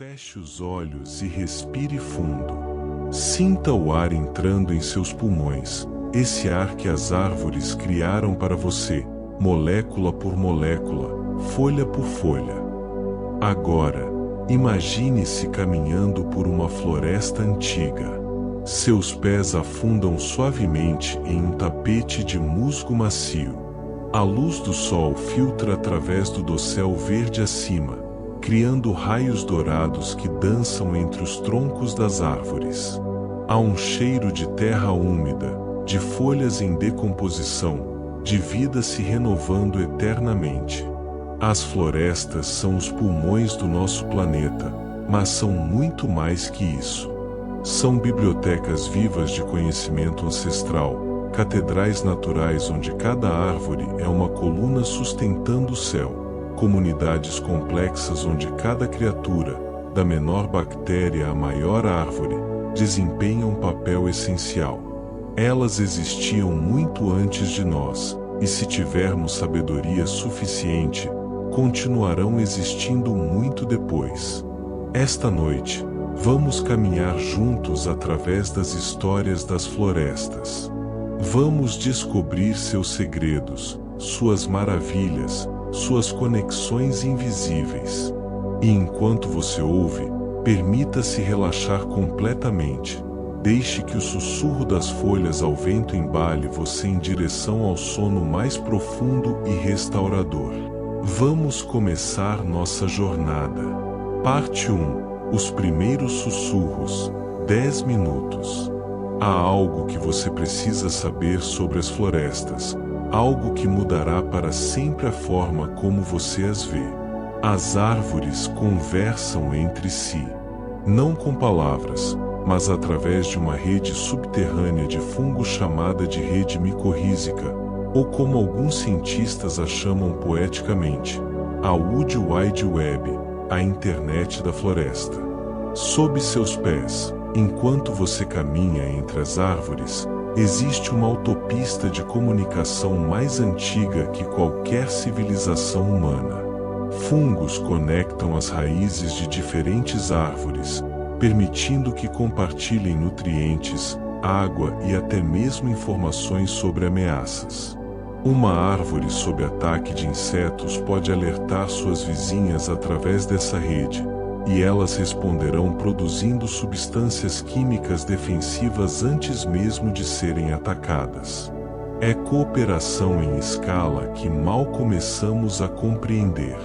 Feche os olhos e respire fundo. Sinta o ar entrando em seus pulmões, esse ar que as árvores criaram para você, molécula por molécula, folha por folha. Agora, imagine-se caminhando por uma floresta antiga. Seus pés afundam suavemente em um tapete de musgo macio. A luz do sol filtra através do dossel verde acima, criando raios dourados que dançam entre os troncos das árvores. Há um cheiro de terra úmida, de folhas em decomposição, de vida se renovando eternamente. As florestas são os pulmões do nosso planeta, mas são muito mais que isso. São bibliotecas vivas de conhecimento ancestral, catedrais naturais onde cada árvore é uma coluna sustentando o céu. Comunidades complexas onde cada criatura, da menor bactéria à maior árvore, desempenha um papel essencial. Elas existiam muito antes de nós, e se tivermos sabedoria suficiente, continuarão existindo muito depois. Esta noite, vamos caminhar juntos através das histórias das florestas. Vamos descobrir seus segredos, suas maravilhas, suas conexões invisíveis. E enquanto você ouve, permita-se relaxar completamente. Deixe que o sussurro das folhas ao vento embale você em direção ao sono mais profundo e restaurador. Vamos começar nossa jornada. Parte 1. Os primeiros sussurros. 10 minutos. Há algo que você precisa saber sobre as florestas. Algo que mudará para sempre a forma como você as vê. As árvores conversam entre si. Não com palavras, mas através de uma rede subterrânea de fungos chamada de rede micorrízica, ou como alguns cientistas a chamam poeticamente, a Wood Wide Web, a internet da floresta. Sob seus pés, enquanto você caminha entre as árvores, existe uma autopista de comunicação mais antiga que qualquer civilização humana. Fungos conectam as raízes de diferentes árvores, permitindo que compartilhem nutrientes, água e até mesmo informações sobre ameaças. Uma árvore sob ataque de insetos pode alertar suas vizinhas através dessa rede, e elas responderão produzindo substâncias químicas defensivas antes mesmo de serem atacadas. É cooperação em escala que mal começamos a compreender.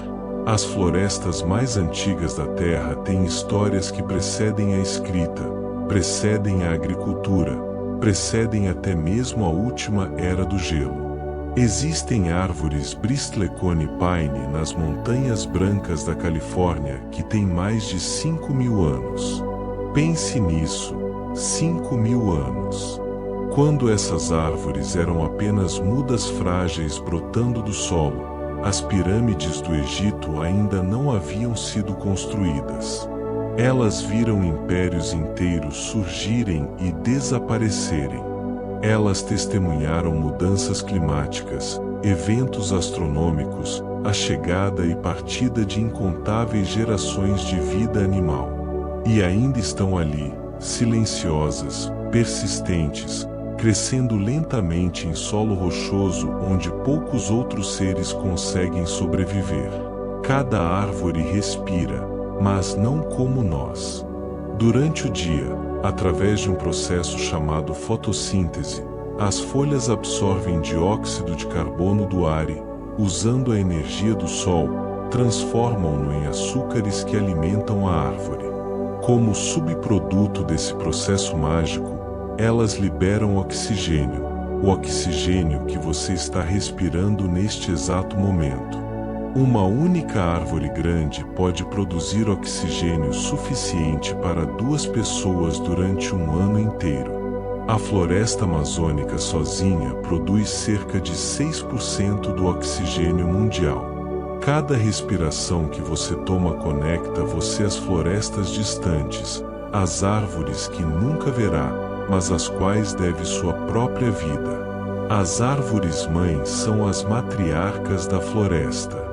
As florestas mais antigas da Terra têm histórias que precedem a escrita, precedem a agricultura, precedem até mesmo a última era do gelo. Existem árvores Bristlecone Pine nas Montanhas Brancas da Califórnia que têm mais de 5.000 anos. Pense nisso, 5.000 anos. Quando essas árvores eram apenas mudas frágeis brotando do solo, as pirâmides do Egito ainda não haviam sido construídas. Elas viram impérios inteiros surgirem e desaparecerem. Elas testemunharam mudanças climáticas, eventos astronômicos, a chegada e partida de incontáveis gerações de vida animal. E ainda estão ali, silenciosas, persistentes, crescendo lentamente em solo rochoso onde poucos outros seres conseguem sobreviver. Cada árvore respira, mas não como nós. Durante o dia, através de um processo chamado fotossíntese, as folhas absorvem dióxido de carbono do ar e, usando a energia do sol, transformam-no em açúcares que alimentam a árvore. Como subproduto desse processo mágico, elas liberam oxigênio, o oxigênio que você está respirando neste exato momento. Uma única árvore grande pode produzir oxigênio suficiente para 2 pessoas durante um ano inteiro. A floresta amazônica sozinha produz cerca de 6% do oxigênio mundial. Cada respiração que você toma conecta você às florestas distantes, às árvores que nunca verá, mas às quais deve sua própria vida. As árvores-mães são as matriarcas da floresta.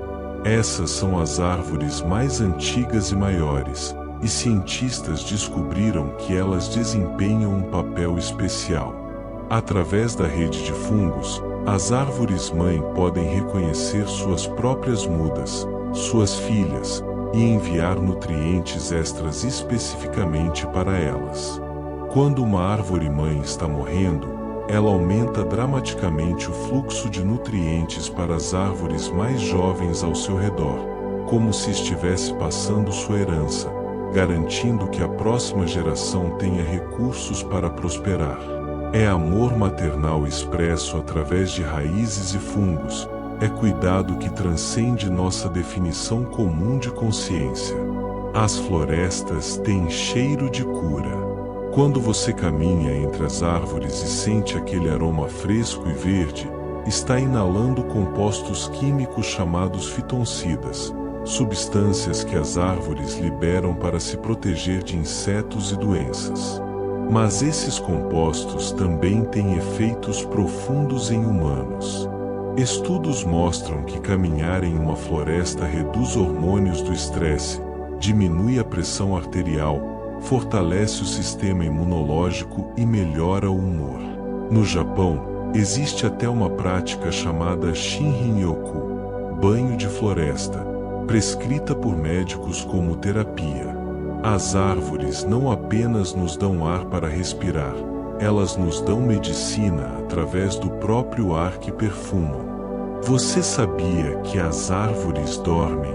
Essas são as árvores mais antigas e maiores, e cientistas descobriram que elas desempenham um papel especial. Através da rede de fungos, as árvores-mãe podem reconhecer suas próprias mudas, suas filhas, e enviar nutrientes extras especificamente para elas. Quando uma árvore-mãe está morrendo, ela aumenta dramaticamente o fluxo de nutrientes para as árvores mais jovens ao seu redor, como se estivesse passando sua herança, garantindo que a próxima geração tenha recursos para prosperar. É amor maternal expresso através de raízes e fungos, é cuidado que transcende nossa definição comum de consciência. As florestas têm cheiro de cura. Quando você caminha entre as árvores e sente aquele aroma fresco e verde, está inalando compostos químicos chamados fitoncidas, substâncias que as árvores liberam para se proteger de insetos e doenças. Mas esses compostos também têm efeitos profundos em humanos. Estudos mostram que caminhar em uma floresta reduz hormônios do estresse, diminui a pressão arterial, fortalece o sistema imunológico e melhora o humor. No Japão, existe até uma prática chamada Shinrin-yoku, banho de floresta, prescrita por médicos como terapia. As árvores não apenas nos dão ar para respirar, elas nos dão medicina através do próprio ar que perfumam. Você sabia que as árvores dormem?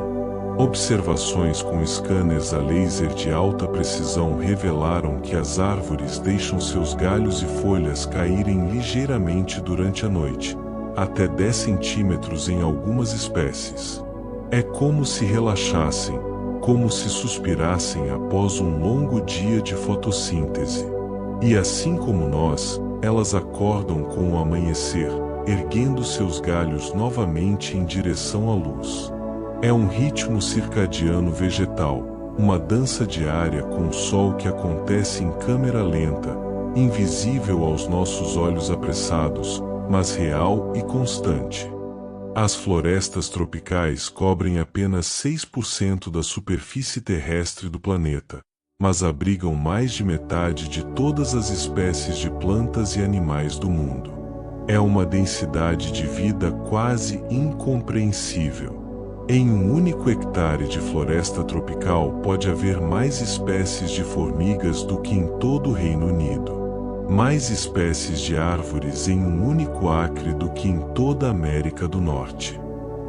Observações com scanners a laser de alta precisão revelaram que as árvores deixam seus galhos e folhas caírem ligeiramente durante a noite, até 10 centímetros em algumas espécies. É como se relaxassem, como se suspirassem após um longo dia de fotossíntese. E assim como nós, elas acordam com o amanhecer, erguendo seus galhos novamente em direção à luz. É um ritmo circadiano vegetal, uma dança diária com o sol que acontece em câmera lenta, invisível aos nossos olhos apressados, mas real e constante. As florestas tropicais cobrem apenas 6% da superfície terrestre do planeta, mas abrigam mais de metade de todas as espécies de plantas e animais do mundo. É uma densidade de vida quase incompreensível. Em um único hectare de floresta tropical pode haver mais espécies de formigas do que em todo o Reino Unido. Mais espécies de árvores em um único acre do que em toda a América do Norte.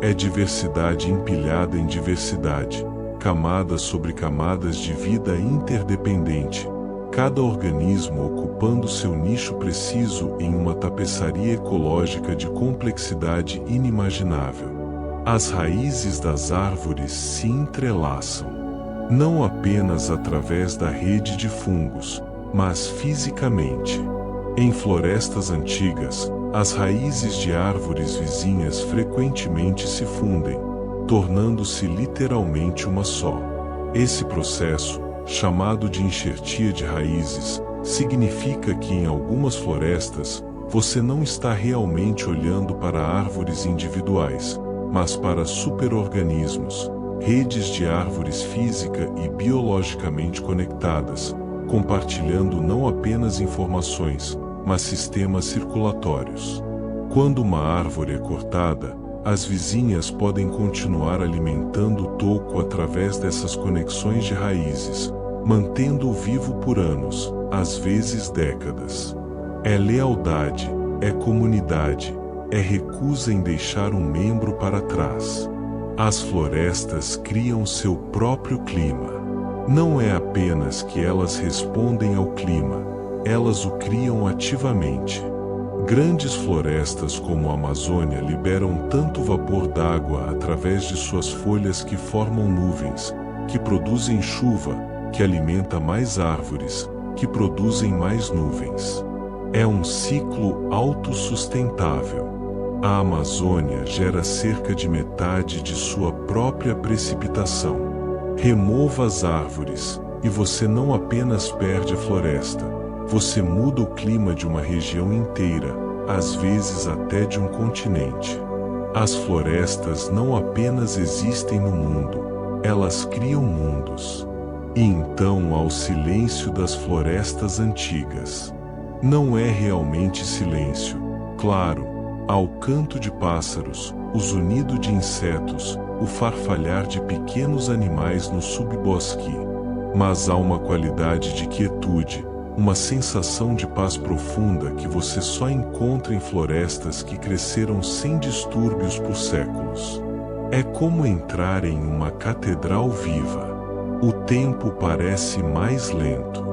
É diversidade empilhada em diversidade, camadas sobre camadas de vida interdependente, cada organismo ocupando seu nicho preciso em uma tapeçaria ecológica de complexidade inimaginável. As raízes das árvores se entrelaçam, não apenas através da rede de fungos, mas fisicamente. Em florestas antigas, as raízes de árvores vizinhas frequentemente se fundem, tornando-se literalmente uma só. Esse processo, chamado de enxertia de raízes, significa que em algumas florestas, você não está realmente olhando para árvores individuais, mas para superorganismos, redes de árvores física e biologicamente conectadas, compartilhando não apenas informações, mas sistemas circulatórios. Quando uma árvore é cortada, as vizinhas podem continuar alimentando o toco através dessas conexões de raízes, mantendo-o vivo por anos, às vezes décadas. É lealdade, é comunidade, é recusa em deixar um membro para trás. As florestas criam seu próprio clima. Não é apenas que elas respondem ao clima, elas o criam ativamente. Grandes florestas como a Amazônia liberam tanto vapor d'água através de suas folhas que formam nuvens, que produzem chuva, que alimenta mais árvores, que produzem mais nuvens. É um ciclo autossustentável. A Amazônia gera cerca de metade de sua própria precipitação. Remova as árvores, e você não apenas perde a floresta, você muda o clima de uma região inteira, às vezes até de um continente. As florestas não apenas existem no mundo, elas criam mundos. E então ao silêncio das florestas antigas. Não é realmente silêncio, claro, há o canto de pássaros, o zunido de insetos, o farfalhar de pequenos animais no subbosque. Mas há uma qualidade de quietude, uma sensação de paz profunda que você só encontra em florestas que cresceram sem distúrbios por séculos. É como entrar em uma catedral viva. O tempo parece mais lento.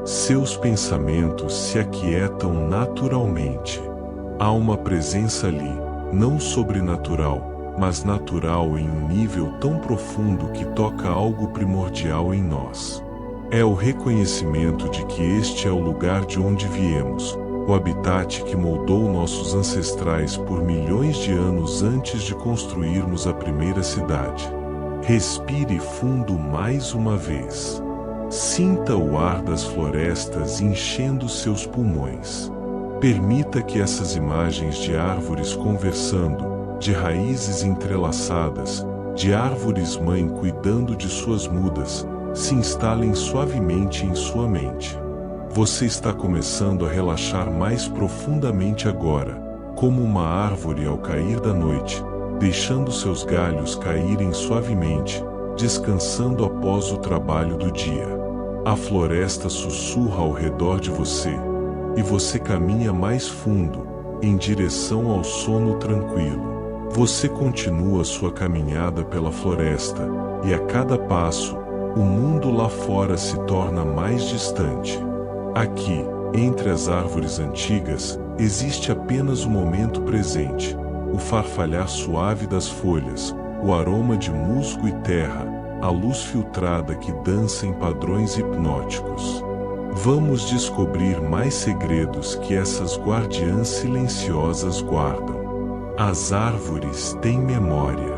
Seus pensamentos se aquietam naturalmente. Há uma presença ali, não sobrenatural, mas natural em um nível tão profundo que toca algo primordial em nós. É o reconhecimento de que este é o lugar de onde viemos, o habitat que moldou nossos ancestrais por milhões de anos antes de construirmos a primeira cidade. Respire fundo mais uma vez. Sinta o ar das florestas enchendo seus pulmões. Permita que essas imagens de árvores conversando, de raízes entrelaçadas, de árvores-mãe cuidando de suas mudas, se instalem suavemente em sua mente. Você está começando a relaxar mais profundamente agora, como uma árvore ao cair da noite, deixando seus galhos caírem suavemente, descansando após o trabalho do dia. A floresta sussurra ao redor de você, e você caminha mais fundo, em direção ao sono tranquilo. Você continua sua caminhada pela floresta, e a cada passo, o mundo lá fora se torna mais distante. Aqui, entre as árvores antigas, existe apenas o momento presente, o farfalhar suave das folhas, o aroma de musgo e terra, a luz filtrada que dança em padrões hipnóticos. Vamos descobrir mais segredos que essas guardiãs silenciosas guardam. As árvores têm memória.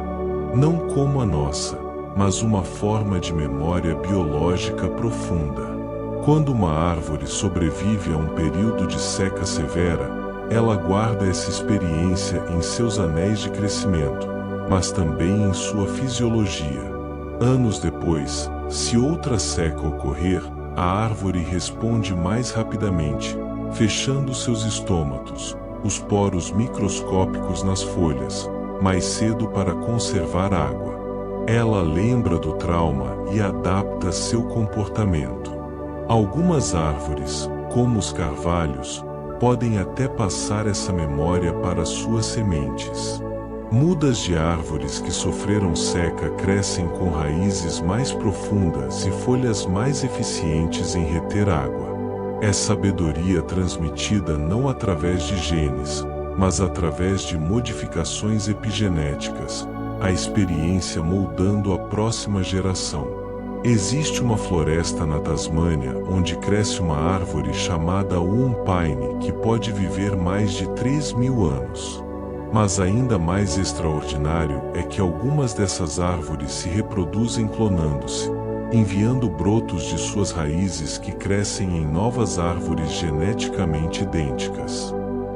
Não como a nossa, mas uma forma de memória biológica profunda. Quando uma árvore sobrevive a um período de seca severa, ela guarda essa experiência em seus anéis de crescimento, mas também em sua fisiologia. Anos depois, se outra seca ocorrer, a árvore responde mais rapidamente, fechando seus estômatos, os poros microscópicos nas folhas, mais cedo para conservar água. Ela lembra do trauma e adapta seu comportamento. Algumas árvores, como os carvalhos, podem até passar essa memória para suas sementes. Mudas de árvores que sofreram seca crescem com raízes mais profundas e folhas mais eficientes em reter água. É sabedoria transmitida não através de genes, mas através de modificações epigenéticas, a experiência moldando a próxima geração. Existe uma floresta na Tasmânia onde cresce uma árvore chamada Woonpine que pode viver mais de 3.000 anos. Mas ainda mais extraordinário é que algumas dessas árvores se reproduzem clonando-se, enviando brotos de suas raízes que crescem em novas árvores geneticamente idênticas.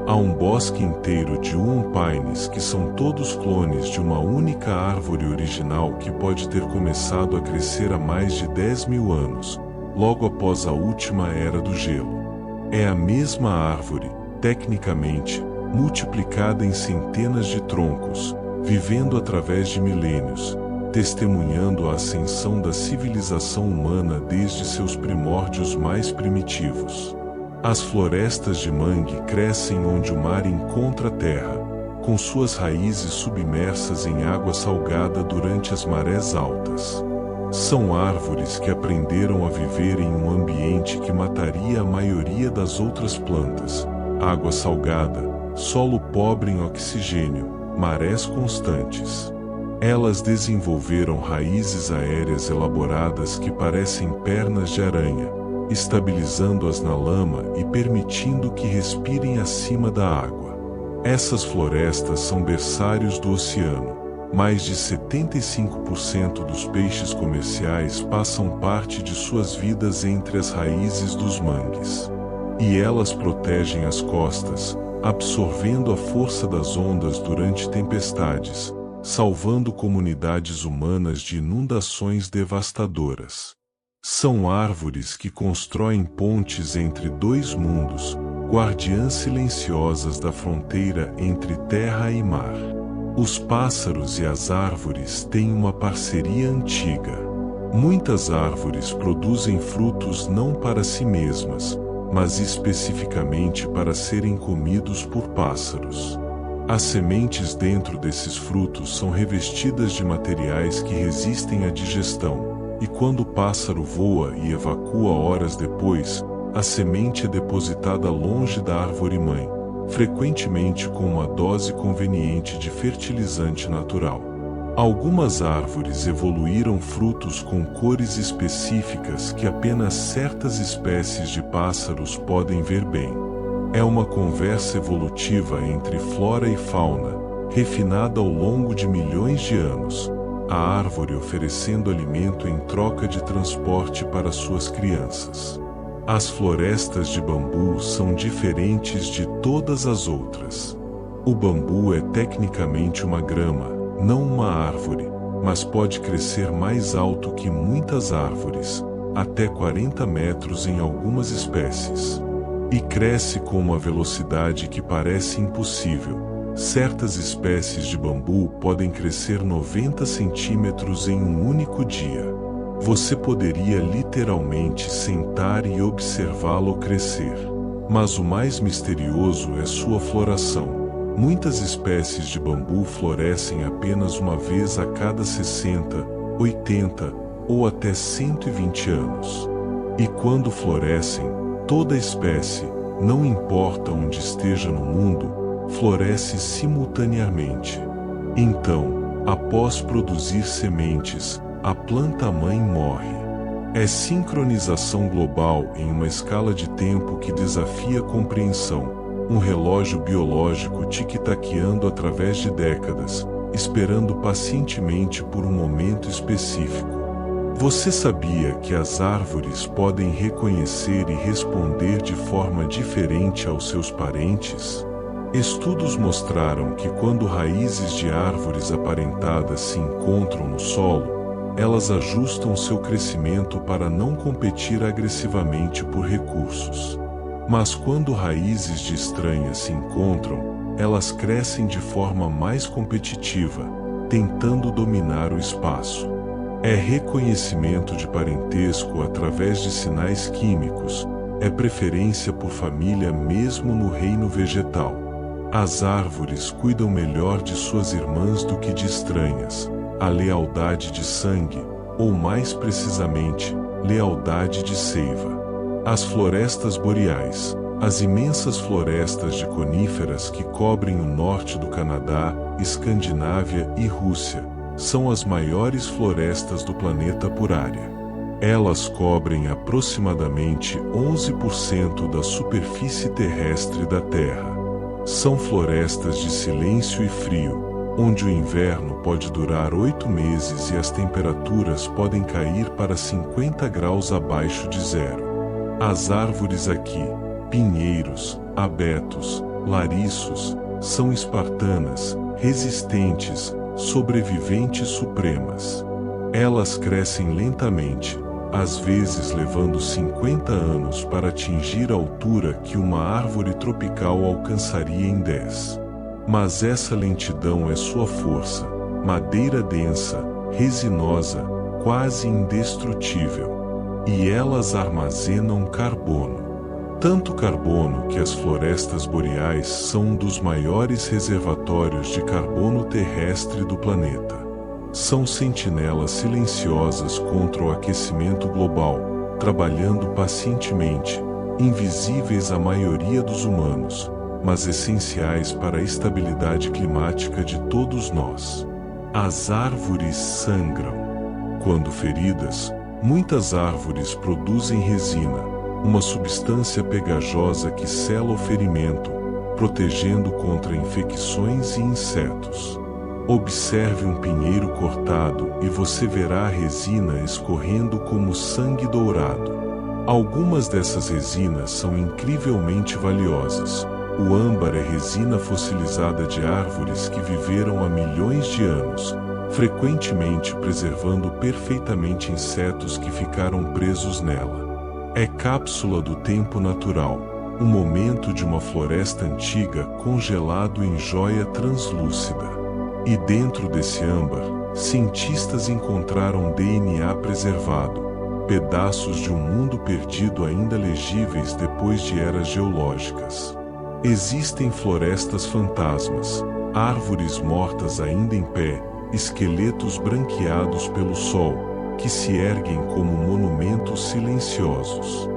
Há um bosque inteiro de Woonpines que são todos clones de uma única árvore original que pode ter começado a crescer há mais de 10.000 anos, logo após a última era do gelo. É a mesma árvore, tecnicamente, multiplicada em centenas de troncos, vivendo através de milênios, testemunhando a ascensão da civilização humana desde seus primórdios mais primitivos. As florestas de mangue crescem onde o mar encontra a terra, com suas raízes submersas em água salgada durante as marés altas. São árvores que aprenderam a viver em um ambiente que mataria a maioria das outras plantas: água salgada, solo pobre em oxigênio, marés constantes. Elas desenvolveram raízes aéreas elaboradas que parecem pernas de aranha, estabilizando-as na lama e permitindo que respirem acima da água. Essas florestas são berçários do oceano. Mais de 75% dos peixes comerciais passam parte de suas vidas entre as raízes dos mangues. E elas protegem as costas, absorvendo a força das ondas durante tempestades, salvando comunidades humanas de inundações devastadoras. São árvores que constroem pontes entre dois mundos, guardiãs silenciosas da fronteira entre terra e mar. Os pássaros e as árvores têm uma parceria antiga. Muitas árvores produzem frutos não para si mesmas, mas especificamente para serem comidos por pássaros. As sementes dentro desses frutos são revestidas de materiais que resistem à digestão, e quando o pássaro voa e evacua horas depois, a semente é depositada longe da árvore-mãe, frequentemente com uma dose conveniente de fertilizante natural. Algumas árvores evoluíram frutos com cores específicas que apenas certas espécies de pássaros podem ver bem. É uma conversa evolutiva entre flora e fauna, refinada ao longo de milhões de anos, a árvore oferecendo alimento em troca de transporte para suas crianças. As florestas de bambu são diferentes de todas as outras. O bambu é tecnicamente uma grama, não uma árvore, mas pode crescer mais alto que muitas árvores, até 40 metros em algumas espécies. E cresce com uma velocidade que parece impossível. Certas espécies de bambu podem crescer 90 centímetros em um único dia. Você poderia literalmente sentar e observá-lo crescer. Mas o mais misterioso é sua floração. Muitas espécies de bambu florescem apenas uma vez a cada 60, 80 ou até 120 anos. E quando florescem, toda espécie, não importa onde esteja no mundo, floresce simultaneamente. Então, após produzir sementes, a planta-mãe morre. É sincronização global em uma escala de tempo que desafia a compreensão, um relógio biológico tic-taqueando através de décadas, esperando pacientemente por um momento específico. Você sabia que as árvores podem reconhecer e responder de forma diferente aos seus parentes? Estudos mostraram que quando raízes de árvores aparentadas se encontram no solo, elas ajustam seu crescimento para não competir agressivamente por recursos. Mas quando raízes de estranhas se encontram, elas crescem de forma mais competitiva, tentando dominar o espaço. É reconhecimento de parentesco através de sinais químicos, é preferência por família mesmo no reino vegetal. As árvores cuidam melhor de suas irmãs do que de estranhas, a lealdade de sangue, ou mais precisamente, lealdade de seiva. As florestas boreais, as imensas florestas de coníferas que cobrem o norte do Canadá, Escandinávia e Rússia, são as maiores florestas do planeta por área. Elas cobrem aproximadamente 11% da superfície terrestre da Terra. São florestas de silêncio e frio, onde o inverno pode durar 8 meses e as temperaturas podem cair para 50 graus abaixo de zero. As árvores aqui, pinheiros, abetos, lariços, são espartanas, resistentes, sobreviventes supremas. Elas crescem lentamente, às vezes levando 50 anos para atingir a altura que uma árvore tropical alcançaria em 10. Mas essa lentidão é sua força, madeira densa, resinosa, quase indestrutível. E elas armazenam carbono. Tanto carbono que as florestas boreais são um dos maiores reservatórios de carbono terrestre do planeta. São sentinelas silenciosas contra o aquecimento global, trabalhando pacientemente, invisíveis à maioria dos humanos, mas essenciais para a estabilidade climática de todos nós. As árvores sangram. Quando feridas, muitas árvores produzem resina, uma substância pegajosa que sela o ferimento, protegendo contra infecções e insetos. Observe um pinheiro cortado e você verá a resina escorrendo como sangue dourado. Algumas dessas resinas são incrivelmente valiosas. O âmbar é resina fossilizada de árvores que viveram há milhões de anos. frequentemente preservando perfeitamente insetos que ficaram presos nela. É cápsula do tempo natural, o momento de uma floresta antiga congelado em joia translúcida. E dentro desse âmbar, cientistas encontraram DNA preservado, pedaços de um mundo perdido ainda legíveis depois de eras geológicas. Existem florestas fantasmas, árvores mortas ainda em pé, esqueletos branqueados pelo sol, que se erguem como monumentos silenciosos.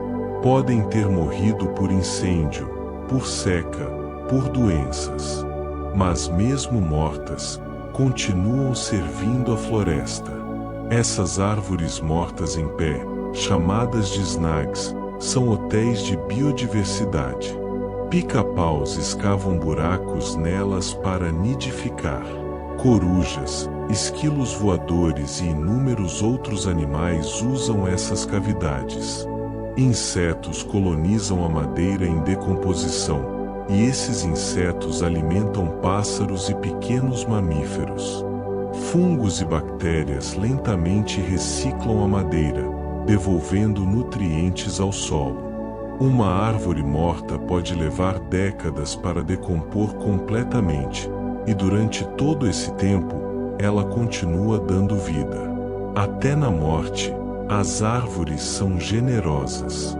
Podem ter morrido por incêndio, por seca, por doenças. Mas mesmo mortas, continuam servindo a floresta. Essas árvores mortas em pé, chamadas de snags, são hotéis de biodiversidade. Pica-paus escavam buracos nelas para nidificar. Corujas, esquilos voadores e inúmeros outros animais usam essas cavidades. Insetos colonizam a madeira em decomposição, e esses insetos alimentam pássaros e pequenos mamíferos. Fungos e bactérias lentamente reciclam a madeira, devolvendo nutrientes ao solo. Uma árvore morta pode levar décadas para decompor completamente, e durante todo esse tempo, ela continua dando vida. Até na morte, as árvores são generosas.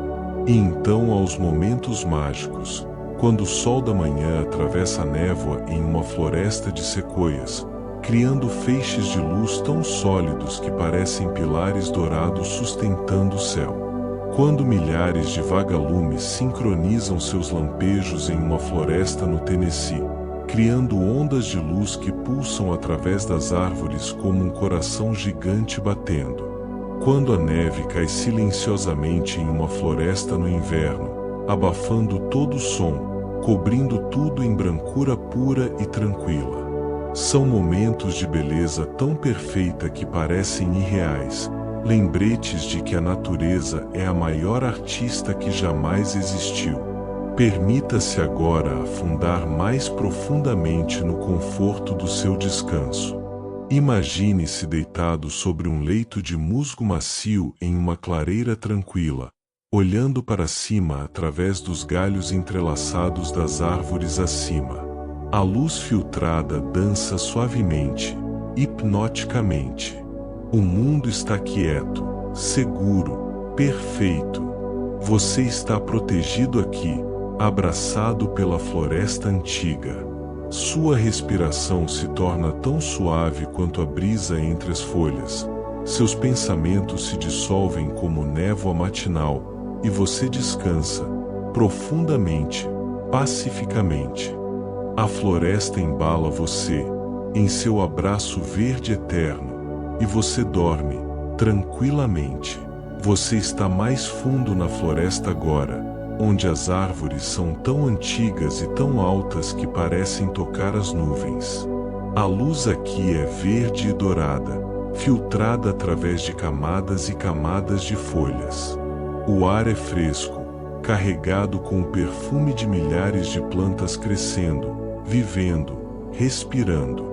E então, aos momentos mágicos, quando o sol da manhã atravessa a névoa em uma floresta de sequoias, criando feixes de luz tão sólidos que parecem pilares dourados sustentando o céu. Quando milhares de vagalumes sincronizam seus lampejos em uma floresta no Tennessee, criando ondas de luz que pulsam através das árvores como um coração gigante batendo. Quando a neve cai silenciosamente em uma floresta no inverno, abafando todo o som, cobrindo tudo em brancura pura e tranquila. São momentos de beleza tão perfeita que parecem irreais, lembretes de que a natureza é a maior artista que jamais existiu. Permita-se agora afundar mais profundamente no conforto do seu descanso. Imagine-se deitado sobre um leito de musgo macio em uma clareira tranquila, olhando para cima através dos galhos entrelaçados das árvores acima. A luz filtrada dança suavemente, hipnoticamente. O mundo está quieto, seguro, perfeito. Você está protegido aqui, abraçado pela floresta antiga. Sua respiração se torna tão suave quanto a brisa entre as folhas. Seus pensamentos se dissolvem como névoa matinal, e você descansa, profundamente, pacificamente. A floresta embala você, em seu abraço verde eterno, e você dorme, tranquilamente. Você está mais fundo na floresta agora, onde as árvores são tão antigas e tão altas que parecem tocar as nuvens. A luz aqui é verde e dourada, filtrada através de camadas e camadas de folhas. O ar é fresco, carregado com o perfume de milhares de plantas crescendo, vivendo, respirando.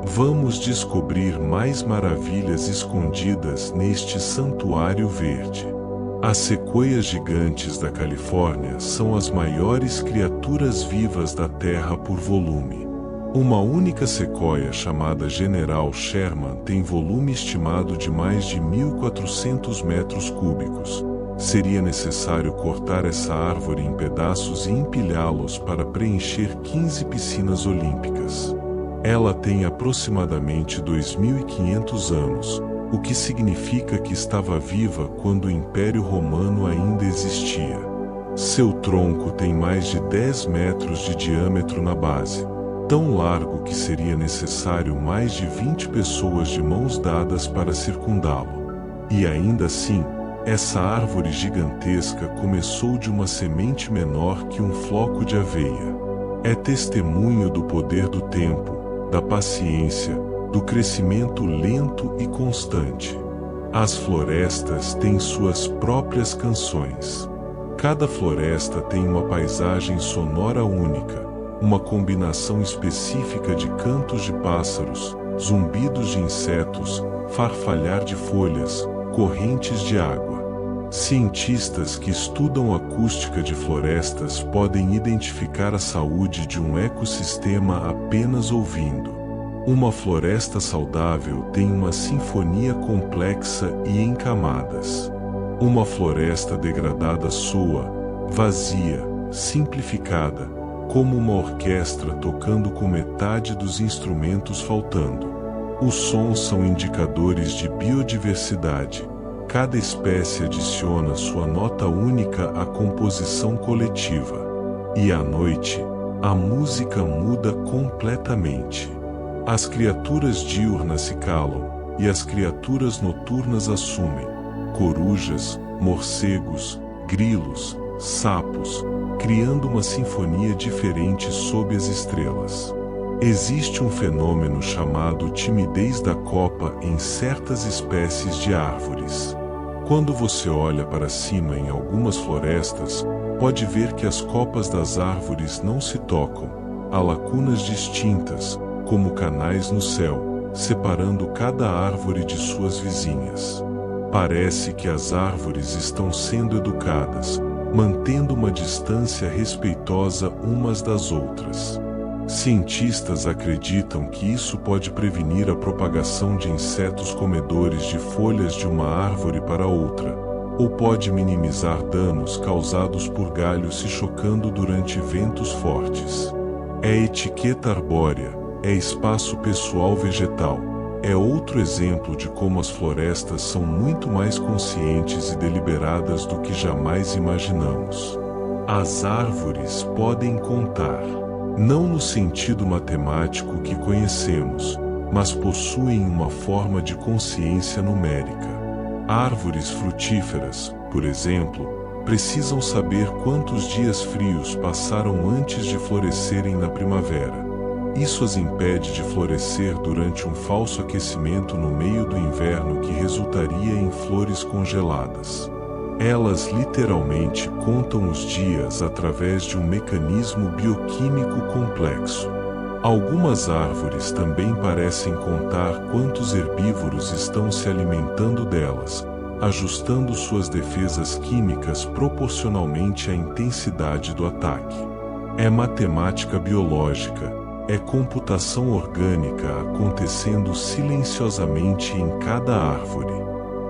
Vamos descobrir mais maravilhas escondidas neste santuário verde. As sequoias gigantes da Califórnia são as maiores criaturas vivas da Terra por volume. Uma única sequoia chamada General Sherman tem volume estimado de mais de 1.400 metros cúbicos. Seria necessário cortar essa árvore em pedaços e empilhá-los para preencher 15 piscinas olímpicas. Ela tem aproximadamente 2.500 anos, o que significa que estava viva quando o Império Romano ainda existia. Seu tronco tem mais de 10 metros de diâmetro na base, tão largo que seria necessário mais de 20 pessoas de mãos dadas para circundá-lo. E ainda assim, essa árvore gigantesca começou de uma semente menor que um floco de aveia. É testemunho do poder do tempo, da paciência, do crescimento lento e constante. As florestas têm suas próprias canções. Cada floresta tem uma paisagem sonora única, uma combinação específica de cantos de pássaros, zumbidos de insetos, farfalhar de folhas, correntes de água. Cientistas que estudam acústica de florestas podem identificar a saúde de um ecossistema apenas ouvindo. Uma floresta saudável tem uma sinfonia complexa e em camadas. Uma floresta degradada soa, vazia, simplificada, como uma orquestra tocando com metade dos instrumentos faltando. Os sons são indicadores de biodiversidade. Cada espécie adiciona sua nota única à composição coletiva. E à noite, a música muda completamente. As criaturas diurnas se calam, e as criaturas noturnas assumem. Corujas, morcegos, grilos, sapos, criando uma sinfonia diferente sob as estrelas. Existe um fenômeno chamado timidez da copa em certas espécies de árvores. Quando você olha para cima em algumas florestas, pode ver que as copas das árvores não se tocam. Há lacunas distintas, como canais no céu, separando cada árvore de suas vizinhas. Parece que as árvores estão sendo educadas, mantendo uma distância respeitosa umas das outras. Cientistas acreditam que isso pode prevenir a propagação de insetos comedores de folhas de uma árvore para outra, ou pode minimizar danos causados por galhos se chocando durante ventos fortes. É etiqueta arbórea, é espaço pessoal vegetal, é outro exemplo de como as florestas são muito mais conscientes e deliberadas do que jamais imaginamos. As árvores podem contar. Não no sentido matemático que conhecemos, mas possuem uma forma de consciência numérica. Árvores frutíferas, por exemplo, precisam saber quantos dias frios passaram antes de florescerem na primavera. Isso as impede de florescer durante um falso aquecimento no meio do inverno que resultaria em flores congeladas. Elas literalmente contam os dias através de um mecanismo bioquímico complexo. Algumas árvores também parecem contar quantos herbívoros estão se alimentando delas, ajustando suas defesas químicas proporcionalmente à intensidade do ataque. É matemática biológica, é computação orgânica acontecendo silenciosamente em cada árvore.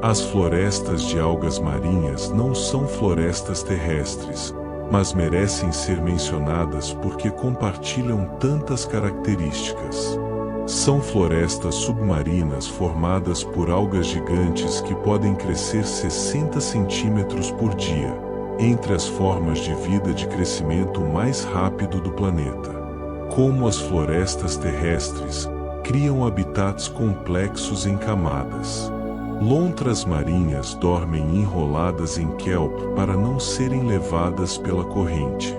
As florestas de algas marinhas não são florestas terrestres, mas merecem ser mencionadas porque compartilham tantas características. São florestas submarinas formadas por algas gigantes que podem crescer 60 centímetros por dia, entre as formas de vida de crescimento mais rápido do planeta. Como as florestas terrestres, criam habitats complexos em camadas. Lontras marinhas dormem enroladas em kelp para não serem levadas pela corrente.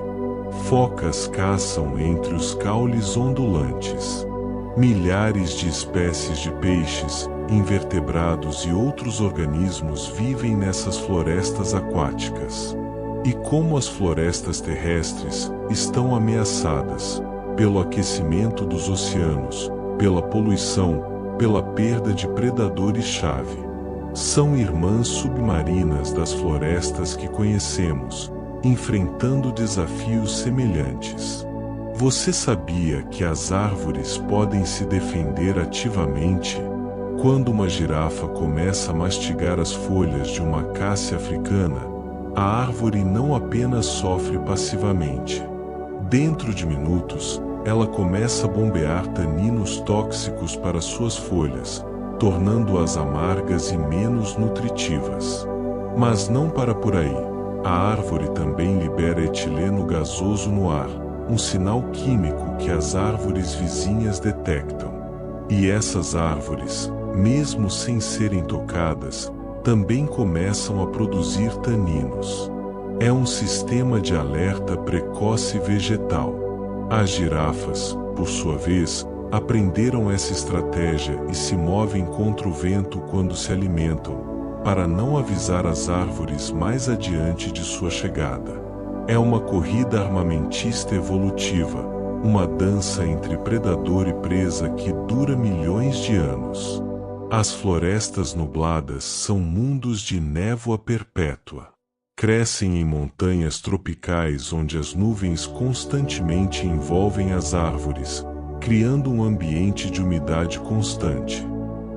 Focas caçam entre os caules ondulantes. Milhares de espécies de peixes, invertebrados e outros organismos vivem nessas florestas aquáticas. E como as florestas terrestres estão ameaçadas pelo aquecimento dos oceanos, pela poluição, pela perda de predadores-chave. São irmãs submarinas das florestas que conhecemos, enfrentando desafios semelhantes. Você sabia que as árvores podem se defender ativamente? Quando uma girafa começa a mastigar as folhas de uma acácia africana, a árvore não apenas sofre passivamente. Dentro de minutos, ela começa a bombear taninos tóxicos para suas folhas, tornando-as amargas e menos nutritivas. Mas não para por aí. A árvore também libera etileno gasoso no ar, um sinal químico que as árvores vizinhas detectam. E essas árvores, mesmo sem serem tocadas, também começam a produzir taninos. É um sistema de alerta precoce vegetal. As girafas, por sua vez, aprenderam essa estratégia e se movem contra o vento quando se alimentam, para não avisar as árvores mais adiante de sua chegada. É uma corrida armamentista evolutiva, uma dança entre predador e presa que dura milhões de anos. As florestas nubladas são mundos de névoa perpétua. Crescem em montanhas tropicais onde as nuvens constantemente envolvem as árvores, criando um ambiente de umidade constante.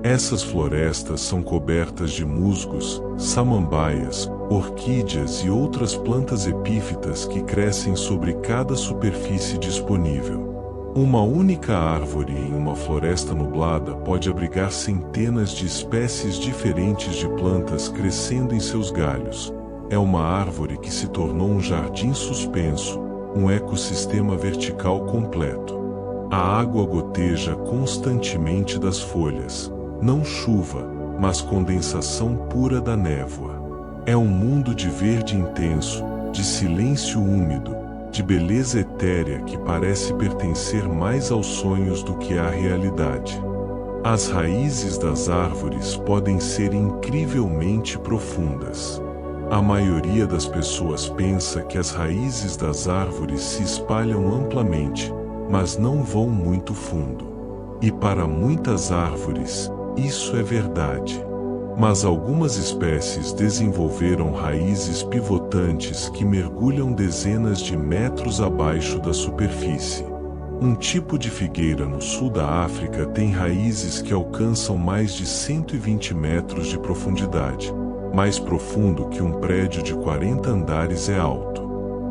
Essas florestas são cobertas de musgos, samambaias, orquídeas e outras plantas epífitas que crescem sobre cada superfície disponível. Uma única árvore em uma floresta nublada pode abrigar centenas de espécies diferentes de plantas crescendo em seus galhos. É uma árvore que se tornou um jardim suspenso, um ecossistema vertical completo. A água goteja constantemente das folhas, não chuva, mas condensação pura da névoa. É um mundo de verde intenso, de silêncio úmido, de beleza etérea que parece pertencer mais aos sonhos do que à realidade. As raízes das árvores podem ser incrivelmente profundas. A maioria das pessoas pensa que as raízes das árvores se espalham amplamente, mas não vão muito fundo. E para muitas árvores, isso é verdade. Mas algumas espécies desenvolveram raízes pivotantes que mergulham dezenas de metros abaixo da superfície. Um tipo de figueira no sul da África tem raízes que alcançam mais de 120 metros de profundidade, mais profundo que um prédio de 40 andares é alto.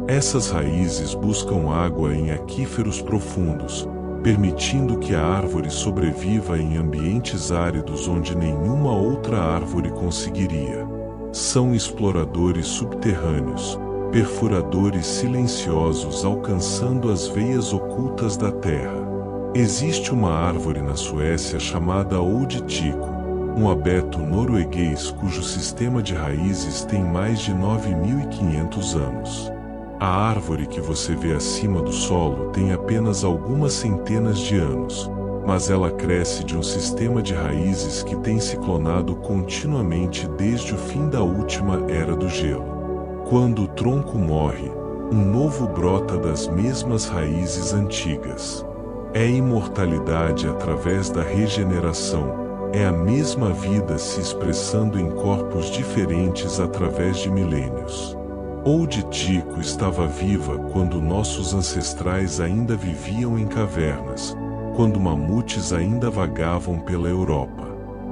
Essas raízes buscam água em aquíferos profundos, permitindo que a árvore sobreviva em ambientes áridos onde nenhuma outra árvore conseguiria. São exploradores subterrâneos, perfuradores silenciosos alcançando as veias ocultas da terra. Existe uma árvore na Suécia chamada Old Tico, um abeto norueguês cujo sistema de raízes tem mais de 9.500 anos. A árvore que você vê acima do solo tem apenas algumas centenas de anos, mas ela cresce de um sistema de raízes que tem se clonado continuamente desde o fim da última era do gelo. Quando o tronco morre, um novo brota das mesmas raízes antigas. É imortalidade através da regeneração, é a mesma vida se expressando em corpos diferentes através de milênios. Old Tico estava viva quando nossos ancestrais ainda viviam em cavernas, quando mamutes ainda vagavam pela Europa.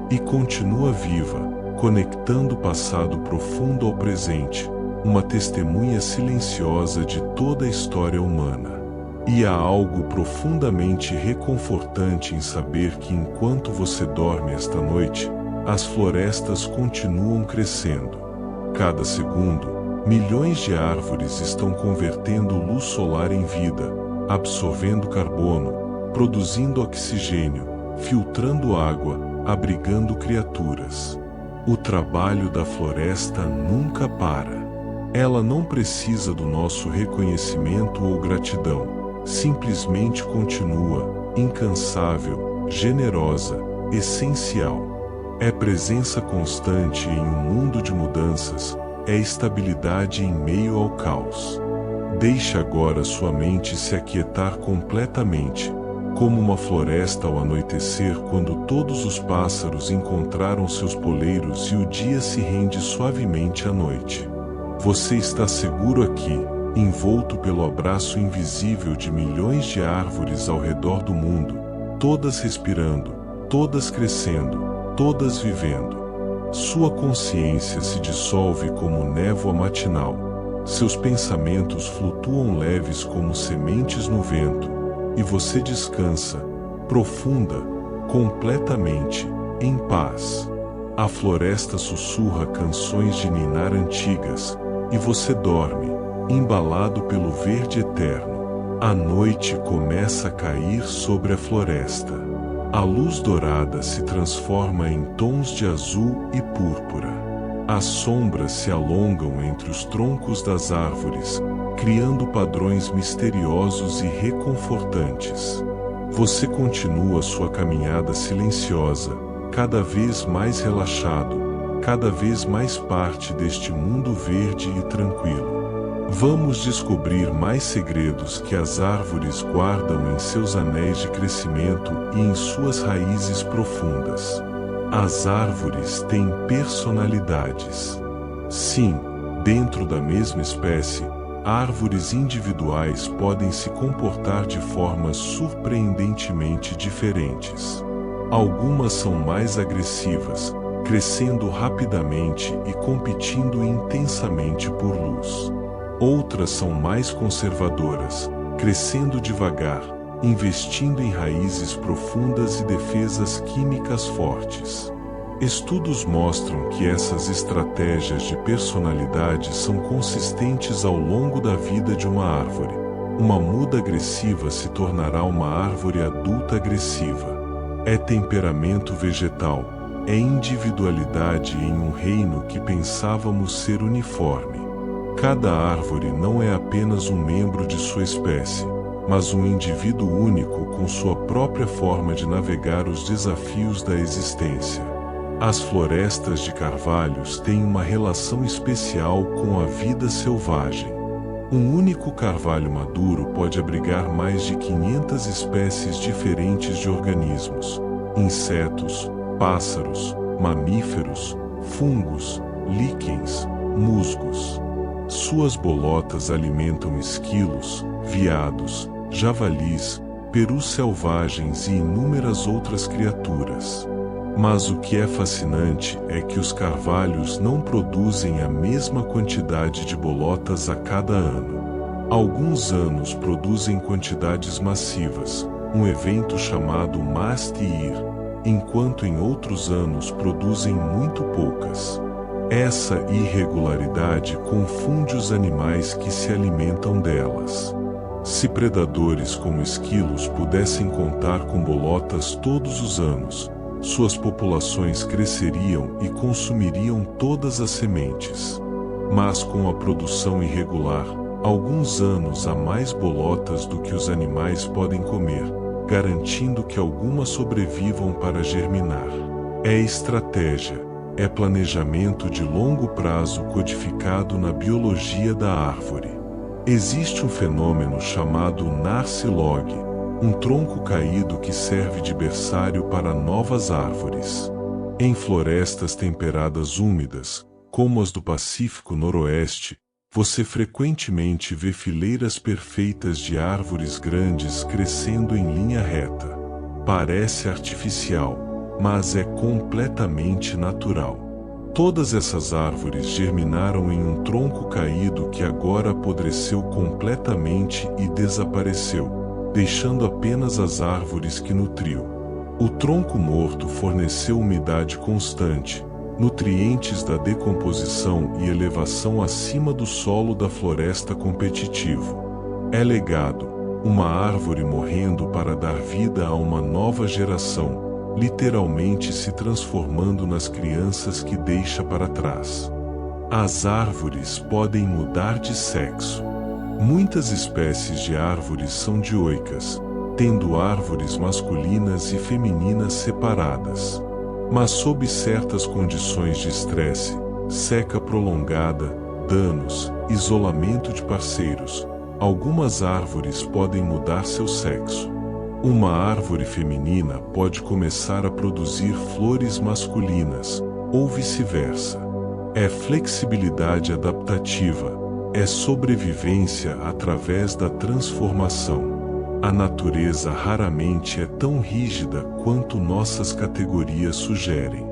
E continua viva, conectando o passado profundo ao presente, uma testemunha silenciosa de toda a história humana. E há algo profundamente reconfortante em saber que enquanto você dorme esta noite, as florestas continuam crescendo. Cada segundo, milhões de árvores estão convertendo luz solar em vida, absorvendo carbono, produzindo oxigênio, filtrando água, abrigando criaturas. O trabalho da floresta nunca para. Ela não precisa do nosso reconhecimento ou gratidão, simplesmente continua, incansável, generosa, essencial. É presença constante em um mundo de mudanças, é estabilidade em meio ao caos. Deixe agora sua mente se aquietar completamente, como uma floresta ao anoitecer quando todos os pássaros encontraram seus poleiros e o dia se rende suavemente à noite. Você está seguro aqui, envolto pelo abraço invisível de milhões de árvores ao redor do mundo, todas respirando, todas crescendo, todas vivendo. Sua consciência se dissolve como névoa matinal, seus pensamentos flutuam leves como sementes no vento, e você descansa, profunda, completamente, em paz. A floresta sussurra canções de ninar antigas, e você dorme, embalado pelo verde eterno. A noite começa a cair sobre a floresta. A luz dourada se transforma em tons de azul e púrpura. As sombras se alongam entre os troncos das árvores, criando padrões misteriosos e reconfortantes. Você continua sua caminhada silenciosa, cada vez mais relaxado, cada vez mais parte deste mundo verde e tranquilo. Vamos descobrir mais segredos que as árvores guardam em seus anéis de crescimento e em suas raízes profundas. As árvores têm personalidades. Sim, dentro da mesma espécie, árvores individuais podem se comportar de formas surpreendentemente diferentes. Algumas são mais agressivas, crescendo rapidamente e competindo intensamente por luz. Outras são mais conservadoras, crescendo devagar, investindo em raízes profundas e defesas químicas fortes. Estudos mostram que essas estratégias de personalidade são consistentes ao longo da vida de uma árvore. Uma muda agressiva se tornará uma árvore adulta agressiva. É temperamento vegetal, é individualidade em um reino que pensávamos ser uniforme. Cada árvore não é apenas um membro de sua espécie, mas um indivíduo único com sua própria forma de navegar os desafios da existência. As florestas de carvalhos têm uma relação especial com a vida selvagem. Um único carvalho maduro pode abrigar mais de 500 espécies diferentes de organismos, insetos, pássaros, mamíferos, fungos, líquens, musgos. Suas bolotas alimentam esquilos, veados, javalis, perus selvagens e inúmeras outras criaturas. Mas o que é fascinante é que os carvalhos não produzem a mesma quantidade de bolotas a cada ano. Alguns anos produzem quantidades massivas, um evento chamado mast-year, enquanto em outros anos produzem muito poucas. Essa irregularidade confunde os animais que se alimentam delas. Se predadores como esquilos pudessem contar com bolotas todos os anos, suas populações cresceriam e consumiriam todas as sementes. Mas com a produção irregular, alguns anos há mais bolotas do que os animais podem comer, garantindo que algumas sobrevivam para germinar. É estratégia. É planejamento de longo prazo codificado na biologia da árvore. Existe um fenômeno chamado Narcilog, um tronco caído que serve de berçário para novas árvores. Em florestas temperadas úmidas, como as do Pacífico Noroeste, você frequentemente vê fileiras perfeitas de árvores grandes crescendo em linha reta. Parece artificial, mas é completamente natural. Todas essas árvores germinaram em um tronco caído que agora apodreceu completamente e desapareceu, deixando apenas as árvores que nutriu. O tronco morto forneceu umidade constante, nutrientes da decomposição e elevação acima do solo da floresta competitivo. É legado, uma árvore morrendo para dar vida a uma nova geração, literalmente se transformando nas crianças que deixa para trás. As árvores podem mudar de sexo. Muitas espécies de árvores são dioicas, tendo árvores masculinas e femininas separadas. Mas sob certas condições de estresse, seca prolongada, danos, isolamento de parceiros, algumas árvores podem mudar seu sexo. Uma árvore feminina pode começar a produzir flores masculinas, ou vice-versa. É flexibilidade adaptativa, é sobrevivência através da transformação. A natureza raramente é tão rígida quanto nossas categorias sugerem.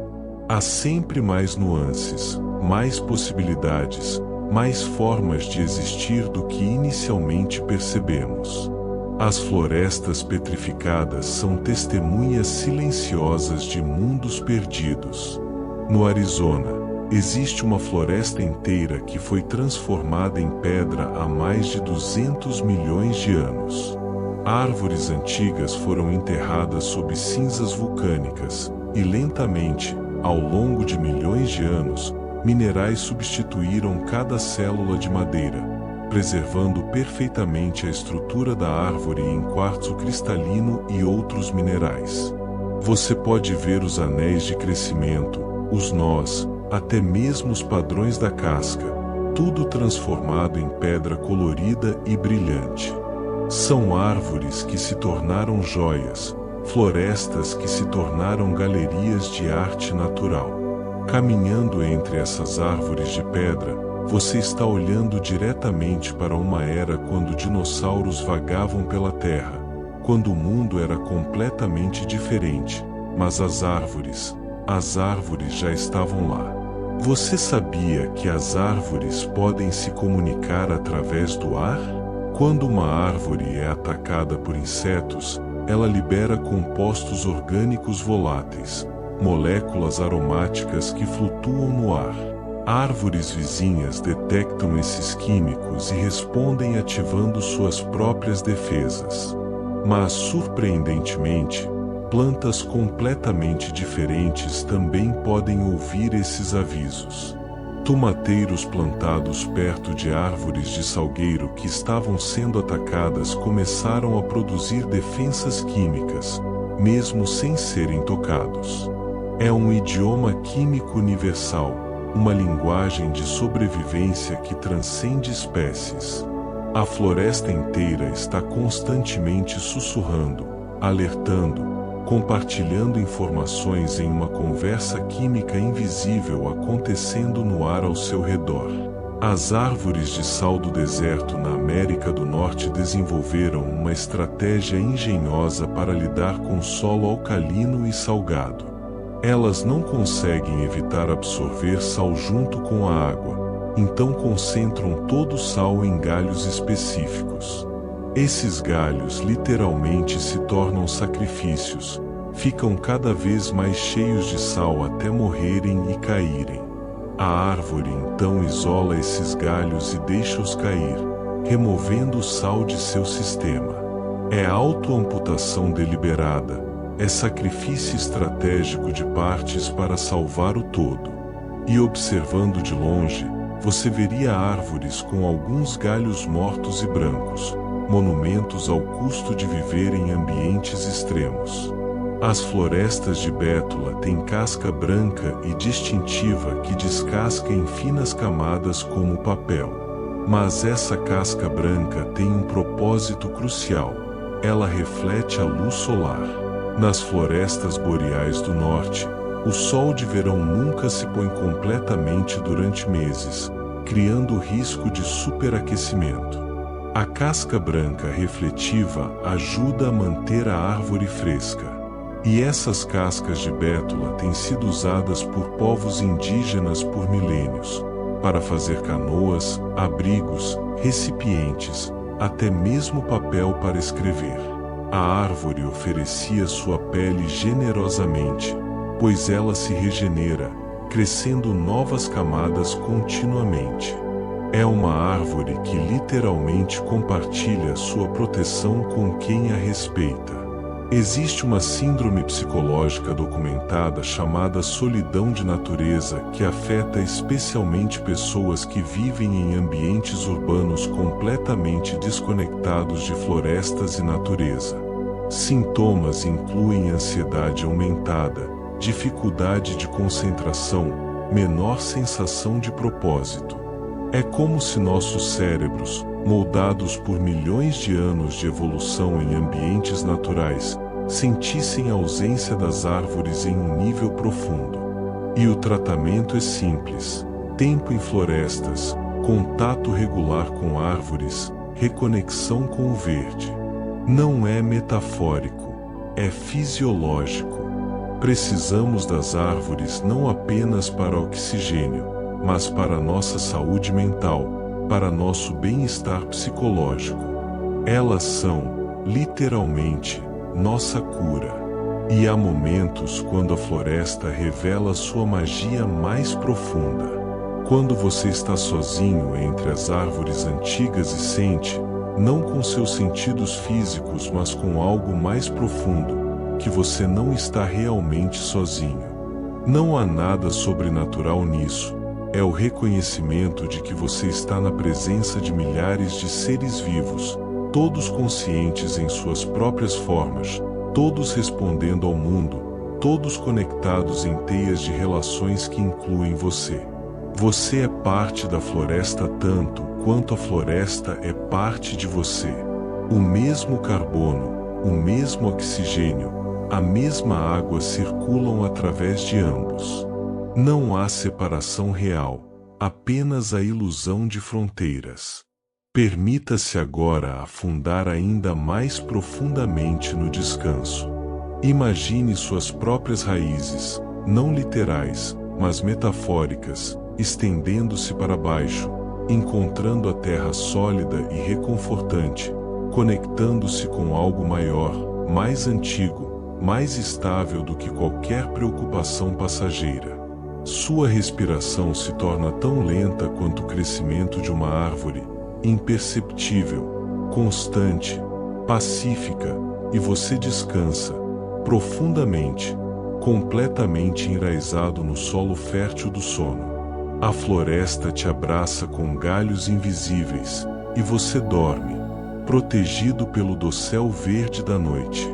Há sempre mais nuances, mais possibilidades, mais formas de existir do que inicialmente percebemos. As florestas petrificadas são testemunhas silenciosas de mundos perdidos. No Arizona, existe uma floresta inteira que foi transformada em pedra há mais de 200 milhões de anos. Árvores antigas foram enterradas sob cinzas vulcânicas, e lentamente, ao longo de milhões de anos, minerais substituíram cada célula de madeira, preservando perfeitamente a estrutura da árvore em quartzo cristalino e outros minerais. Você pode ver os anéis de crescimento, os nós, até mesmo os padrões da casca. tudo transformado em pedra colorida e brilhante. São árvores que se tornaram joias, florestas que se tornaram galerias de arte natural. Caminhando entre essas árvores de pedra, você está olhando diretamente para uma era quando dinossauros vagavam pela terra, quando o mundo era completamente diferente, mas as árvores já estavam lá. Você sabia que as árvores podem se comunicar através do ar? Quando uma árvore é atacada por insetos, ela libera compostos orgânicos voláteis, moléculas aromáticas que flutuam no ar. Árvores vizinhas detectam esses químicos e respondem ativando suas próprias defesas. Mas, surpreendentemente, plantas completamente diferentes também podem ouvir esses avisos. Tomateiros plantados perto de árvores de salgueiro que estavam sendo atacadas começaram a produzir defensas químicas, mesmo sem serem tocados. É um idioma químico universal, uma linguagem de sobrevivência que transcende espécies. A floresta inteira está constantemente sussurrando, alertando, compartilhando informações em uma conversa química invisível acontecendo no ar ao seu redor. As árvores de sal do deserto na América do Norte desenvolveram uma estratégia engenhosa para lidar com solo alcalino e salgado. Elas não conseguem evitar absorver sal junto com a água, então concentram todo o sal em galhos específicos. Esses galhos literalmente se tornam sacrifícios, ficam cada vez mais cheios de sal até morrerem e caírem. A árvore então isola esses galhos e deixa-os cair, removendo o sal de seu sistema. É autoamputação deliberada, é sacrifício estratégico de partes para salvar o todo. E observando de longe, você veria árvores com alguns galhos mortos e brancos, monumentos ao custo de viver em ambientes extremos. As florestas de bétula têm casca branca e distintiva que descasca em finas camadas como papel. Mas essa casca branca tem um propósito crucial. Ela reflete a luz solar. Nas florestas boreais do norte, o sol de verão nunca se põe completamente durante meses, criando o risco de superaquecimento. A casca branca refletiva ajuda a manter a árvore fresca. E essas cascas de bétula têm sido usadas por povos indígenas por milênios, para fazer canoas, abrigos, recipientes, até mesmo papel para escrever. A árvore oferecia sua pele generosamente, pois ela se regenera, crescendo novas camadas continuamente. É uma árvore que literalmente compartilha sua proteção com quem a respeita. Existe uma síndrome psicológica documentada chamada solidão de natureza que afeta especialmente pessoas que vivem em ambientes urbanos completamente desconectados de florestas e natureza. Sintomas incluem ansiedade aumentada, dificuldade de concentração, menor sensação de propósito. É como se nossos cérebros, moldados por milhões de anos de evolução em ambientes naturais, sentissem a ausência das árvores em um nível profundo. E o tratamento é simples: tempo em florestas, contato regular com árvores, reconexão com o verde. Não é metafórico, é fisiológico. Precisamos das árvores não apenas para oxigênio, mas para nossa saúde mental, para nosso bem-estar psicológico. Elas são, literalmente, nossa cura. E há momentos quando a floresta revela sua magia mais profunda. Quando você está sozinho entre as árvores antigas e sente, não com seus sentidos físicos, mas com algo mais profundo, que você não está realmente sozinho. Não há nada sobrenatural nisso. É o reconhecimento de que você está na presença de milhares de seres vivos, todos conscientes em suas próprias formas, todos respondendo ao mundo, todos conectados em teias de relações que incluem você. Você é parte da floresta tanto quanto a floresta é parte de você. O mesmo carbono, o mesmo oxigênio, a mesma água circulam através de ambos. Não há separação real, apenas a ilusão de fronteiras. Permita-se agora afundar ainda mais profundamente no descanso. Imagine suas próprias raízes, não literais, mas metafóricas, estendendo-se para baixo, encontrando a terra sólida e reconfortante, conectando-se com algo maior, mais antigo, mais estável do que qualquer preocupação passageira. Sua respiração se torna tão lenta quanto o crescimento de uma árvore, imperceptível, constante, pacífica, e você descansa, profundamente, completamente enraizado no solo fértil do sono. A floresta te abraça com galhos invisíveis, e você dorme, protegido pelo dossel verde da noite.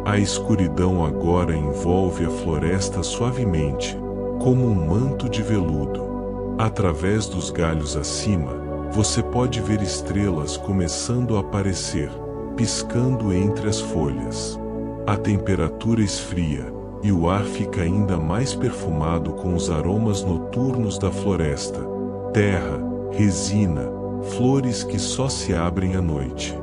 A escuridão agora envolve a floresta suavemente, como um manto de veludo. Através dos galhos acima, você pode ver estrelas começando a aparecer, piscando entre as folhas. A temperatura esfria, e o ar fica ainda mais perfumado com os aromas noturnos da floresta, terra, resina, flores que só se abrem à noite.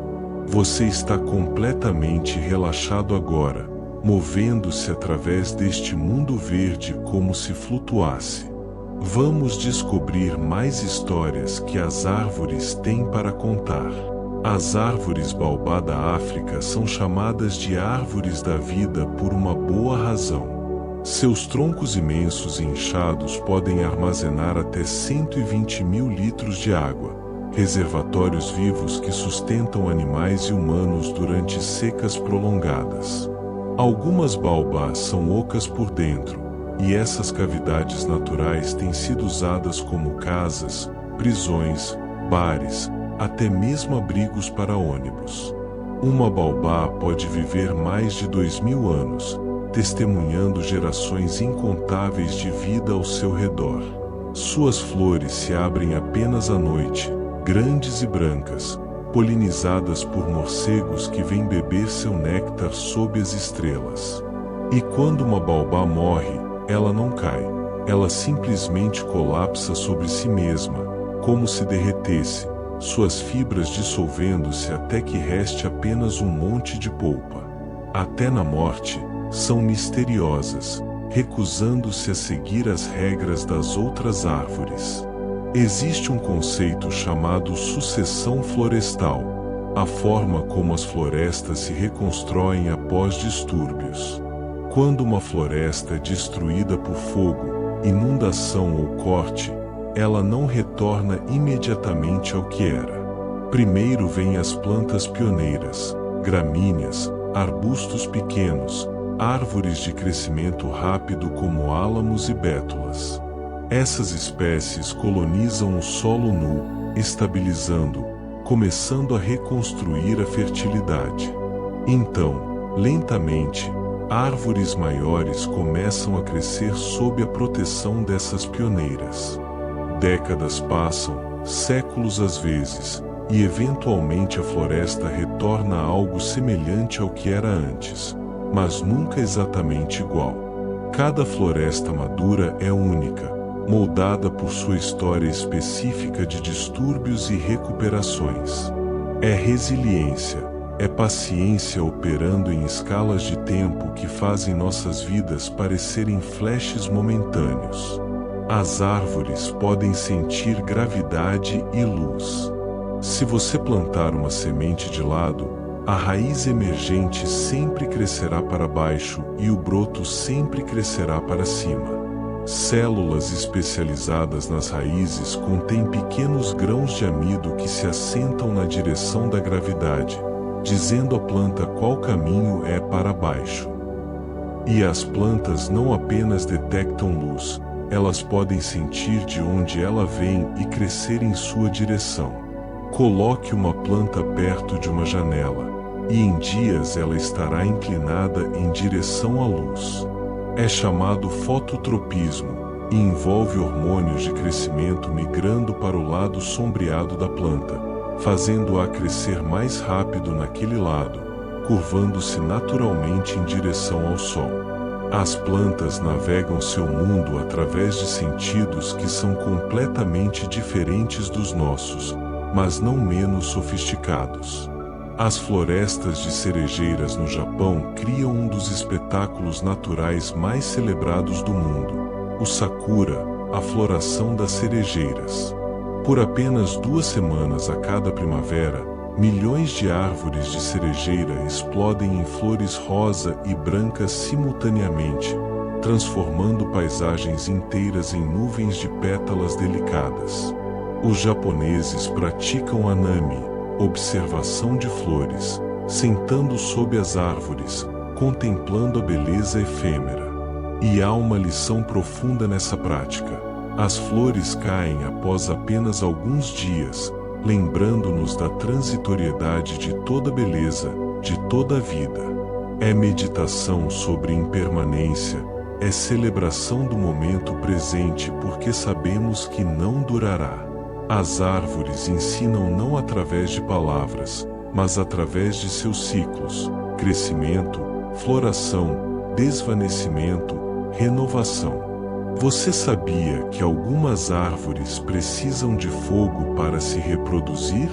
Você está completamente relaxado agora, movendo-se através deste mundo verde como se flutuasse. Vamos descobrir mais histórias que as árvores têm para contar. As árvores baobá da África são chamadas de árvores da vida por uma boa razão. Seus troncos imensos e inchados podem armazenar até 120 mil litros de água, reservatórios vivos que sustentam animais e humanos durante secas prolongadas. Algumas baobás são ocas por dentro, e essas cavidades naturais têm sido usadas como casas, prisões, bares, até mesmo abrigos para ônibus. Uma baobá pode viver mais de 2000 anos, testemunhando gerações incontáveis de vida ao seu redor. Suas flores se abrem apenas à noite, grandes e brancas, polinizadas por morcegos que vêm beber seu néctar sob as estrelas. E quando uma baobá morre, ela não cai, ela simplesmente colapsa sobre si mesma, como se derretesse, suas fibras dissolvendo-se até que reste apenas um monte de polpa. Até na morte, são misteriosas, recusando-se a seguir as regras das outras árvores. Existe um conceito chamado sucessão florestal, a forma como as florestas se reconstroem após distúrbios. Quando uma floresta é destruída por fogo, inundação ou corte, ela não retorna imediatamente ao que era. Primeiro vêm as plantas pioneiras, gramíneas, arbustos pequenos, árvores de crescimento rápido como álamos e bétulas. Essas espécies colonizam o solo nu, estabilizando-o, começando a reconstruir a fertilidade. Então, lentamente, árvores maiores começam a crescer sob a proteção dessas pioneiras. Décadas passam, séculos às vezes, e eventualmente a floresta retorna a algo semelhante ao que era antes, mas nunca exatamente igual. Cada floresta madura é única, moldada por sua história específica de distúrbios e recuperações. É resiliência, é paciência operando em escalas de tempo que fazem nossas vidas parecerem flashes momentâneos. As árvores podem sentir gravidade e luz. Se você plantar uma semente de lado, a raiz emergente sempre crescerá para baixo e o broto sempre crescerá para cima. Células especializadas nas raízes contêm pequenos grãos de amido que se assentam na direção da gravidade, dizendo à planta qual caminho é para baixo. E as plantas não apenas detectam luz, elas podem sentir de onde ela vem e crescer em sua direção. Coloque uma planta perto de uma janela, e em dias ela estará inclinada em direção à luz. É chamado fototropismo, e envolve hormônios de crescimento migrando para o lado sombreado da planta, fazendo-a crescer mais rápido naquele lado, curvando-se naturalmente em direção ao Sol. As plantas navegam seu mundo através de sentidos que são completamente diferentes dos nossos, mas não menos sofisticados. As florestas de cerejeiras no Japão criam um dos espetáculos naturais mais celebrados do mundo, o Sakura, a floração das cerejeiras. Por apenas 2 semanas a cada primavera, milhões de árvores de cerejeira explodem em flores rosa e brancas simultaneamente, transformando paisagens inteiras em nuvens de pétalas delicadas. Os japoneses praticam hanami, observação de flores, sentando sob as árvores, contemplando a beleza efêmera. E há uma lição profunda nessa prática. As flores caem após apenas alguns dias, lembrando-nos da transitoriedade de toda beleza, de toda a vida. É meditação sobre impermanência, é celebração do momento presente porque sabemos que não durará. As árvores ensinam não através de palavras, mas através de seus ciclos: crescimento, floração, desvanecimento, renovação. Você sabia que algumas árvores precisam de fogo para se reproduzir?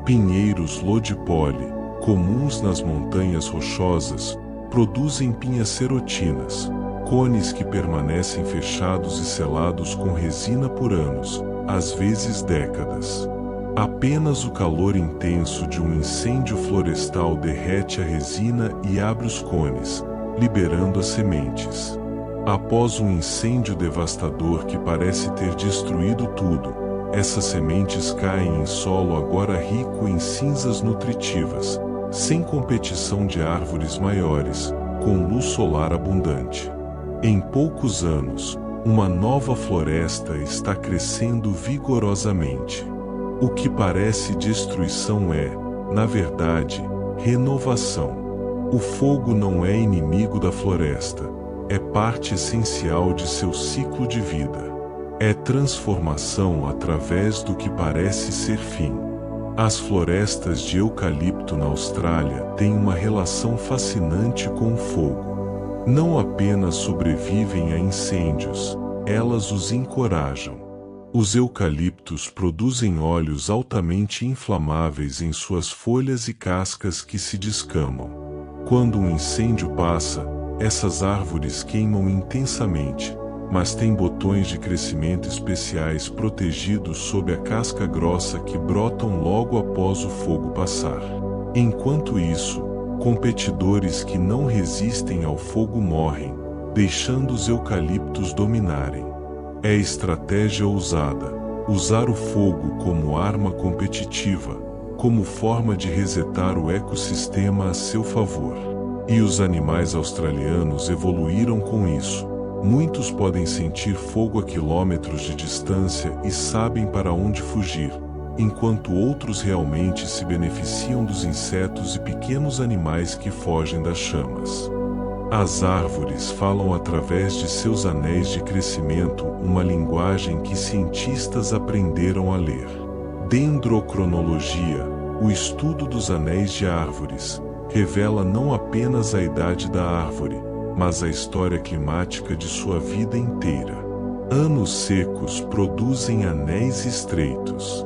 Pinheiros lodipole, comuns nas montanhas rochosas, produzem pinhacerotinas, cones que permanecem fechados e selados com resina por anos, às vezes décadas. Apenas o calor intenso de um incêndio florestal derrete a resina e abre os cones, liberando as sementes. Após um incêndio devastador que parece ter destruído tudo, essas sementes caem em solo agora rico em cinzas nutritivas, sem competição de árvores maiores, com luz solar abundante. Em poucos anos, uma nova floresta está crescendo vigorosamente. O que parece destruição é, na verdade, renovação. O fogo não é inimigo da floresta, é parte essencial de seu ciclo de vida. É transformação através do que parece ser fim. As florestas de eucalipto na Austrália têm uma relação fascinante com o fogo. Não apenas sobrevivem a incêndios, elas os encorajam. Os eucaliptos produzem óleos altamente inflamáveis em suas folhas e cascas que se descamam. Quando um incêndio passa, essas árvores queimam intensamente, mas têm botões de crescimento especiais protegidos sob a casca grossa que brotam logo após o fogo passar. Enquanto isso, competidores que não resistem ao fogo morrem, deixando os eucaliptos dominarem. É estratégia ousada, usar o fogo como arma competitiva, como forma de resetar o ecossistema a seu favor. E os animais australianos evoluíram com isso. Muitos podem sentir fogo a quilômetros de distância e sabem para onde fugir, enquanto outros realmente se beneficiam dos insetos e pequenos animais que fogem das chamas. As árvores falam através de seus anéis de crescimento uma linguagem que cientistas aprenderam a ler. Dendrocronologia, o estudo dos anéis de árvores, revela não apenas a idade da árvore, mas a história climática de sua vida inteira. Anos secos produzem anéis estreitos.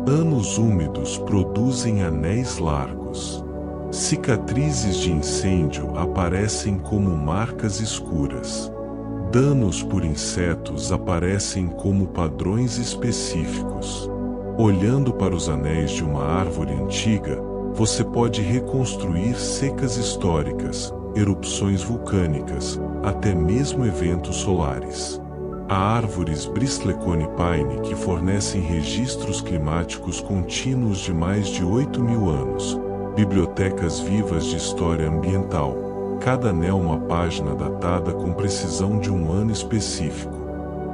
Anos úmidos produzem anéis largos. Cicatrizes de incêndio aparecem como marcas escuras. Danos por insetos aparecem como padrões específicos. Olhando para os anéis de uma árvore antiga, você pode reconstruir secas históricas, erupções vulcânicas, até mesmo eventos solares. Há árvores bristlecone pine que fornecem registros climáticos contínuos de mais de 8.000 anos, bibliotecas vivas de história ambiental, cada anel uma página datada com precisão de um ano específico.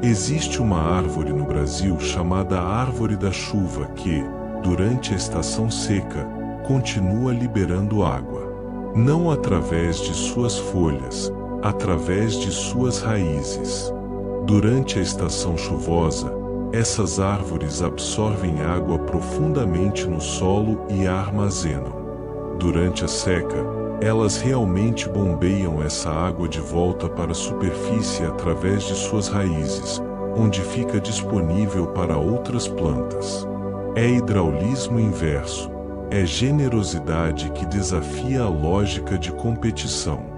Existe uma árvore no Brasil chamada Árvore da Chuva que, durante a estação seca, continua liberando água. Não através de suas folhas, através de suas raízes. Durante a estação chuvosa, essas árvores absorvem água profundamente no solo e a armazenam. Durante a seca, elas realmente bombeiam essa água de volta para a superfície através de suas raízes, onde fica disponível para outras plantas. É hidraulismo inverso. É generosidade que desafia a lógica de competição.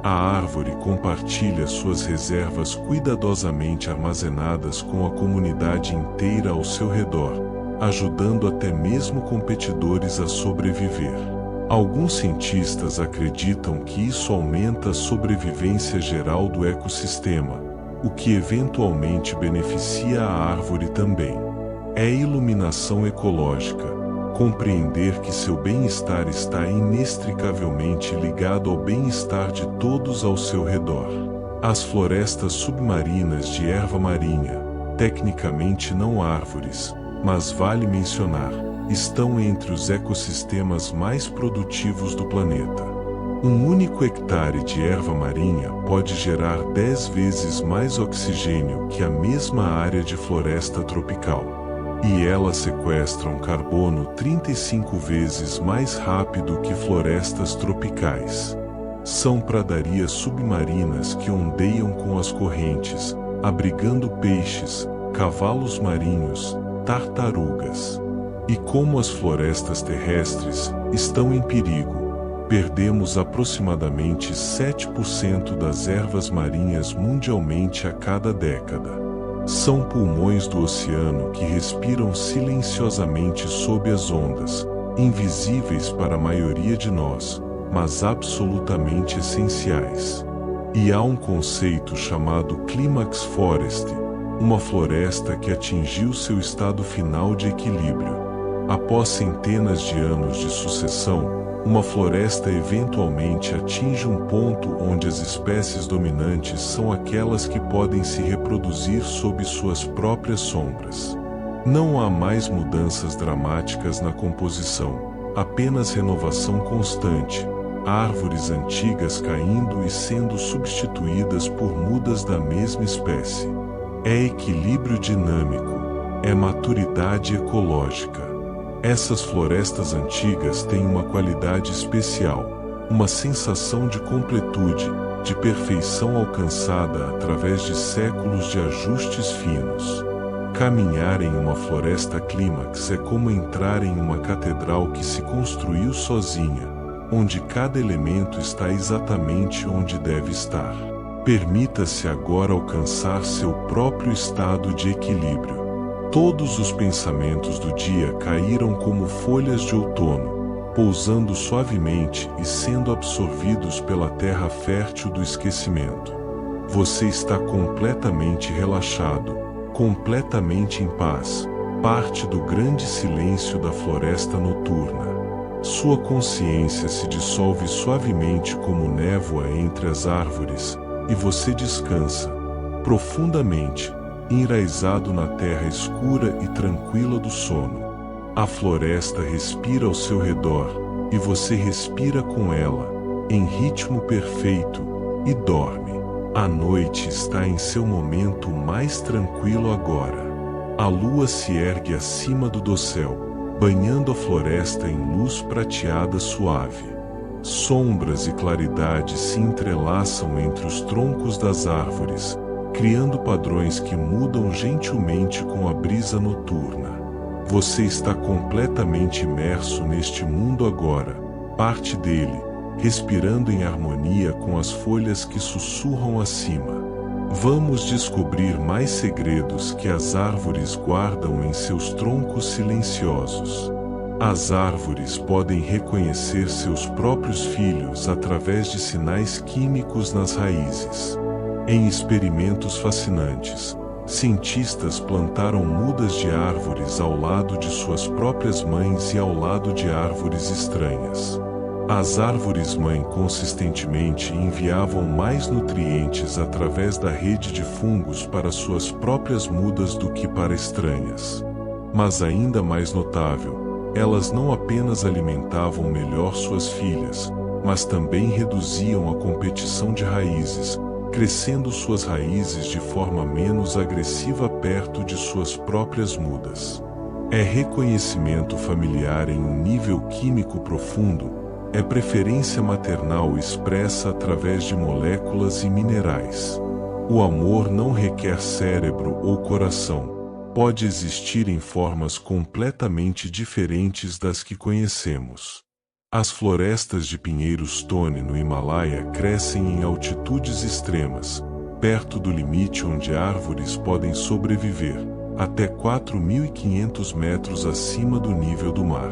A árvore compartilha suas reservas cuidadosamente armazenadas com a comunidade inteira ao seu redor, ajudando até mesmo competidores a sobreviver. Alguns cientistas acreditam que isso aumenta a sobrevivência geral do ecossistema, o que eventualmente beneficia a árvore também. É iluminação ecológica. Compreender que seu bem-estar está inextricavelmente ligado ao bem-estar de todos ao seu redor. As florestas submarinas de erva marinha, tecnicamente não árvores, mas vale mencionar, estão entre os ecossistemas mais produtivos do planeta. Um único hectare de erva marinha pode gerar 10 vezes mais oxigênio que a mesma área de floresta tropical. E elas sequestram carbono 35 vezes mais rápido que florestas tropicais. São pradarias submarinas que ondeiam com as correntes, abrigando peixes, cavalos marinhos, tartarugas. E como as florestas terrestres estão em perigo, perdemos aproximadamente 7% das ervas marinhas mundialmente a cada década. São pulmões do oceano que respiram silenciosamente sob as ondas, invisíveis para a maioria de nós, mas absolutamente essenciais. E há um conceito chamado clímax forest, uma floresta que atingiu seu estado final de equilíbrio. Após centenas de anos de sucessão, uma floresta eventualmente atinge um ponto onde as espécies dominantes são aquelas que podem se reproduzir sob suas próprias sombras. Não há mais mudanças dramáticas na composição, apenas renovação constante, árvores antigas caindo e sendo substituídas por mudas da mesma espécie. É equilíbrio dinâmico, é maturidade ecológica. Essas florestas antigas têm uma qualidade especial, uma sensação de completude, de perfeição alcançada através de séculos de ajustes finos. Caminhar em uma floresta clímax é como entrar em uma catedral que se construiu sozinha, onde cada elemento está exatamente onde deve estar. Permita-se agora alcançar seu próprio estado de equilíbrio. Todos os pensamentos do dia caíram como folhas de outono, pousando suavemente e sendo absorvidos pela terra fértil do esquecimento. Você está completamente relaxado, completamente em paz, parte do grande silêncio da floresta noturna. Sua consciência se dissolve suavemente como névoa entre as árvores, e você descansa, profundamente, enraizado na terra escura e tranquila do sono. A floresta respira ao seu redor, e você respira com ela, em ritmo perfeito, e dorme. A noite está em seu momento mais tranquilo agora. A lua se ergue acima do dossel, banhando a floresta em luz prateada suave. Sombras e claridade se entrelaçam entre os troncos das árvores, criando padrões que mudam gentilmente com a brisa noturna. Você está completamente imerso neste mundo agora, parte dele, respirando em harmonia com as folhas que sussurram acima. Vamos descobrir mais segredos que as árvores guardam em seus troncos silenciosos. As árvores podem reconhecer seus próprios filhos através de sinais químicos nas raízes. Em experimentos fascinantes, cientistas plantaram mudas de árvores ao lado de suas próprias mães e ao lado de árvores estranhas. As árvores-mãe consistentemente enviavam mais nutrientes através da rede de fungos para suas próprias mudas do que para estranhas. Mas ainda mais notável, elas não apenas alimentavam melhor suas filhas, mas também reduziam a competição de raízes, crescendo suas raízes de forma menos agressiva perto de suas próprias mudas. É reconhecimento familiar em um nível químico profundo, é preferência maternal expressa através de moléculas e minerais. O amor não requer cérebro ou coração. Pode existir em formas completamente diferentes das que conhecemos. As florestas de pinheiro Stone no Himalaia crescem em altitudes extremas, perto do limite onde árvores podem sobreviver, até 4.500 metros acima do nível do mar.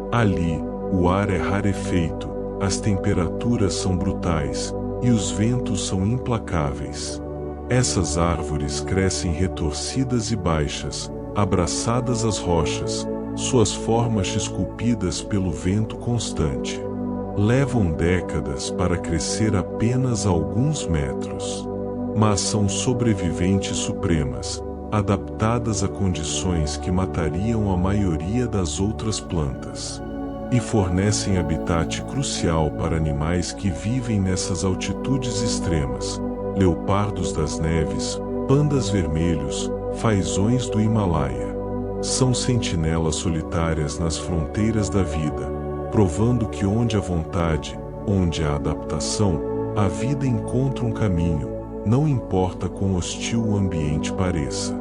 Ali, o ar é rarefeito, as temperaturas são brutais e os ventos são implacáveis. Essas árvores crescem retorcidas e baixas, abraçadas às rochas, suas formas esculpidas pelo vento constante. Levam décadas para crescer apenas alguns metros. Mas são sobreviventes supremas, adaptadas a condições que matariam a maioria das outras plantas. E fornecem habitat crucial para animais que vivem nessas altitudes extremas. Leopardos das neves, pandas vermelhos, fazões do Himalaia. São sentinelas solitárias nas fronteiras da vida, provando que onde há vontade, onde há adaptação, a vida encontra um caminho, não importa quão hostil o ambiente pareça.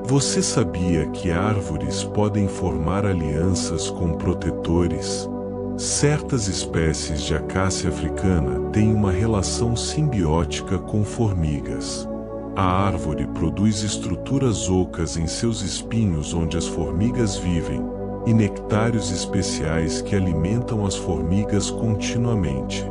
Você sabia que árvores podem formar alianças com protetores? Certas espécies de acácia africana têm uma relação simbiótica com formigas. A árvore produz estruturas ocas em seus espinhos onde as formigas vivem, e nectários especiais que alimentam as formigas continuamente.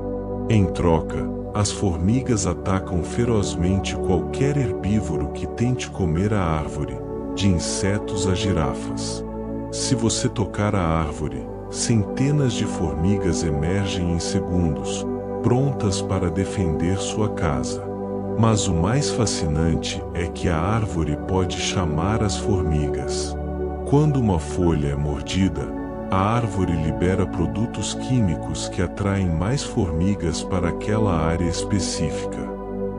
Em troca, as formigas atacam ferozmente qualquer herbívoro que tente comer a árvore, de insetos a girafas. Se você tocar a árvore, centenas de formigas emergem em segundos, prontas para defender sua casa. Mas o mais fascinante é que a árvore pode chamar as formigas. Quando uma folha é mordida, a árvore libera produtos químicos que atraem mais formigas para aquela área específica.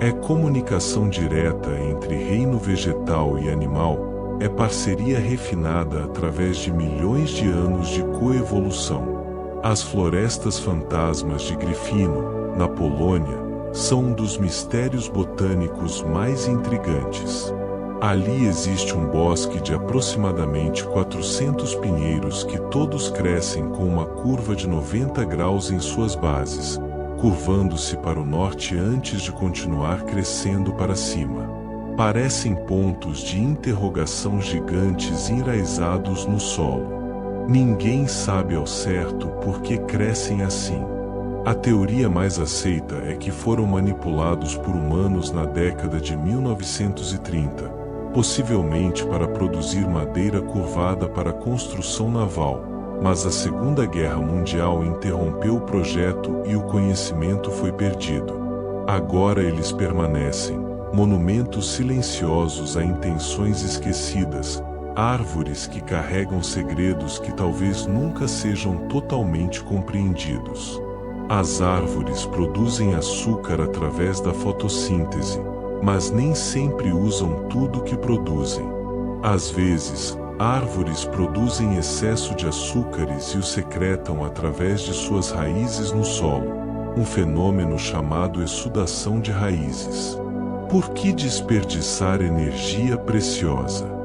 É comunicação direta entre reino vegetal e animal. É parceria refinada através de milhões de anos de coevolução. As florestas fantasmas de Gryfino, na Polônia, são um dos mistérios botânicos mais intrigantes. Ali existe um bosque de aproximadamente 400 pinheiros que todos crescem com uma curva de 90 graus em suas bases, curvando-se para o norte antes de continuar crescendo para cima. Parecem pontos de interrogação gigantes enraizados no solo. Ninguém sabe ao certo por que crescem assim. A teoria mais aceita é que foram manipulados por humanos na década de 1930, possivelmente para produzir madeira curvada para construção naval, mas a Segunda Guerra Mundial interrompeu o projeto e o conhecimento foi perdido. Agora eles permanecem. Monumentos silenciosos a intenções esquecidas, árvores que carregam segredos que talvez nunca sejam totalmente compreendidos. As árvores produzem açúcar através da fotossíntese, mas nem sempre usam tudo que produzem. Às vezes, árvores produzem excesso de açúcares e o secretam através de suas raízes no solo, um fenômeno chamado exsudação de raízes. Por que desperdiçar energia preciosa?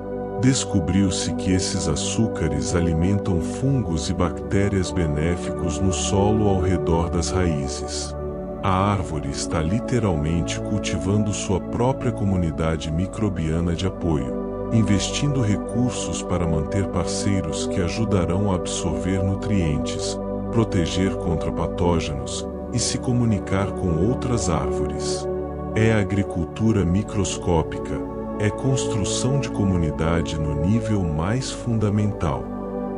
Descobriu-se que esses açúcares alimentam fungos e bactérias benéficos no solo ao redor das raízes. A árvore está literalmente cultivando sua própria comunidade microbiana de apoio, investindo recursos para manter parceiros que ajudarão a absorver nutrientes, proteger contra patógenos e se comunicar com outras árvores. É agricultura microscópica, é construção de comunidade no nível mais fundamental.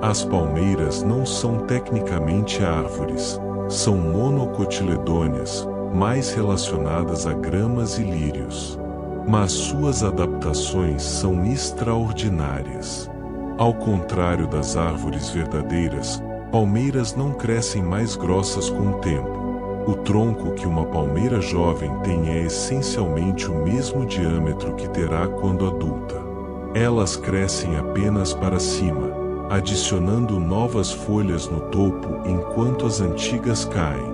As palmeiras não são tecnicamente árvores, são monocotiledôneas, mais relacionadas a gramas e lírios. Mas suas adaptações são extraordinárias. Ao contrário das árvores verdadeiras, palmeiras não crescem mais grossas com o tempo. O tronco que uma palmeira jovem tem é essencialmente o mesmo diâmetro que terá quando adulta. Elas crescem apenas para cima, adicionando novas folhas no topo enquanto as antigas caem.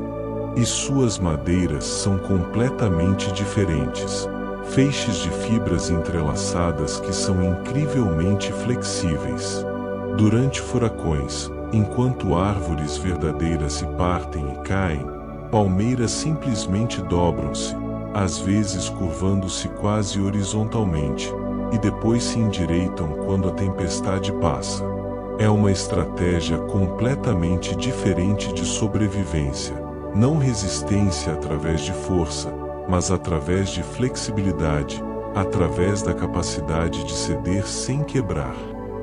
E suas madeiras são completamente diferentes, feixes de fibras entrelaçadas que são incrivelmente flexíveis. Durante furacões, enquanto árvores verdadeiras se partem e caem, palmeiras simplesmente dobram-se, às vezes curvando-se quase horizontalmente, e depois se endireitam quando a tempestade passa. É uma estratégia completamente diferente de sobrevivência, não resistência através de força, mas através de flexibilidade, através da capacidade de ceder sem quebrar.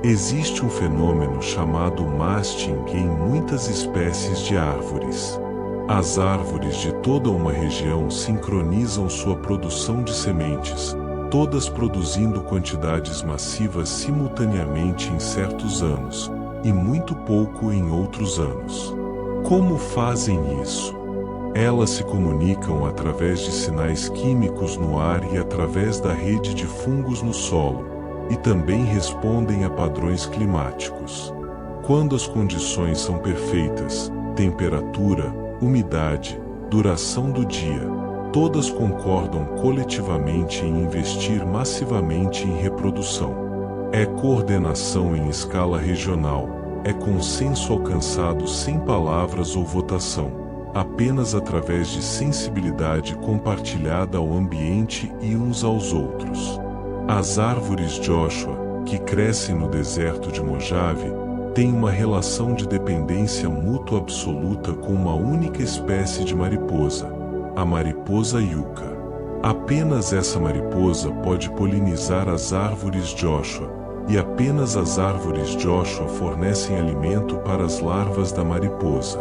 Existe um fenômeno chamado masting em muitas espécies de árvores. As árvores de toda uma região sincronizam sua produção de sementes, todas produzindo quantidades massivas simultaneamente em certos anos, e muito pouco em outros anos. Como fazem isso? Elas se comunicam através de sinais químicos no ar e através da rede de fungos no solo, e também respondem a padrões climáticos. Quando as condições são perfeitas, temperatura, umidade, duração do dia, todas concordam coletivamente em investir massivamente em reprodução. É coordenação em escala regional, é consenso alcançado sem palavras ou votação, apenas através de sensibilidade compartilhada ao ambiente e uns aos outros. As árvores Joshua, que crescem no deserto de Mojave, têm uma relação de dependência mútua absoluta com uma única espécie de mariposa, a mariposa yucca. Apenas essa mariposa pode polinizar as árvores Joshua, e apenas as árvores Joshua fornecem alimento para as larvas da mariposa.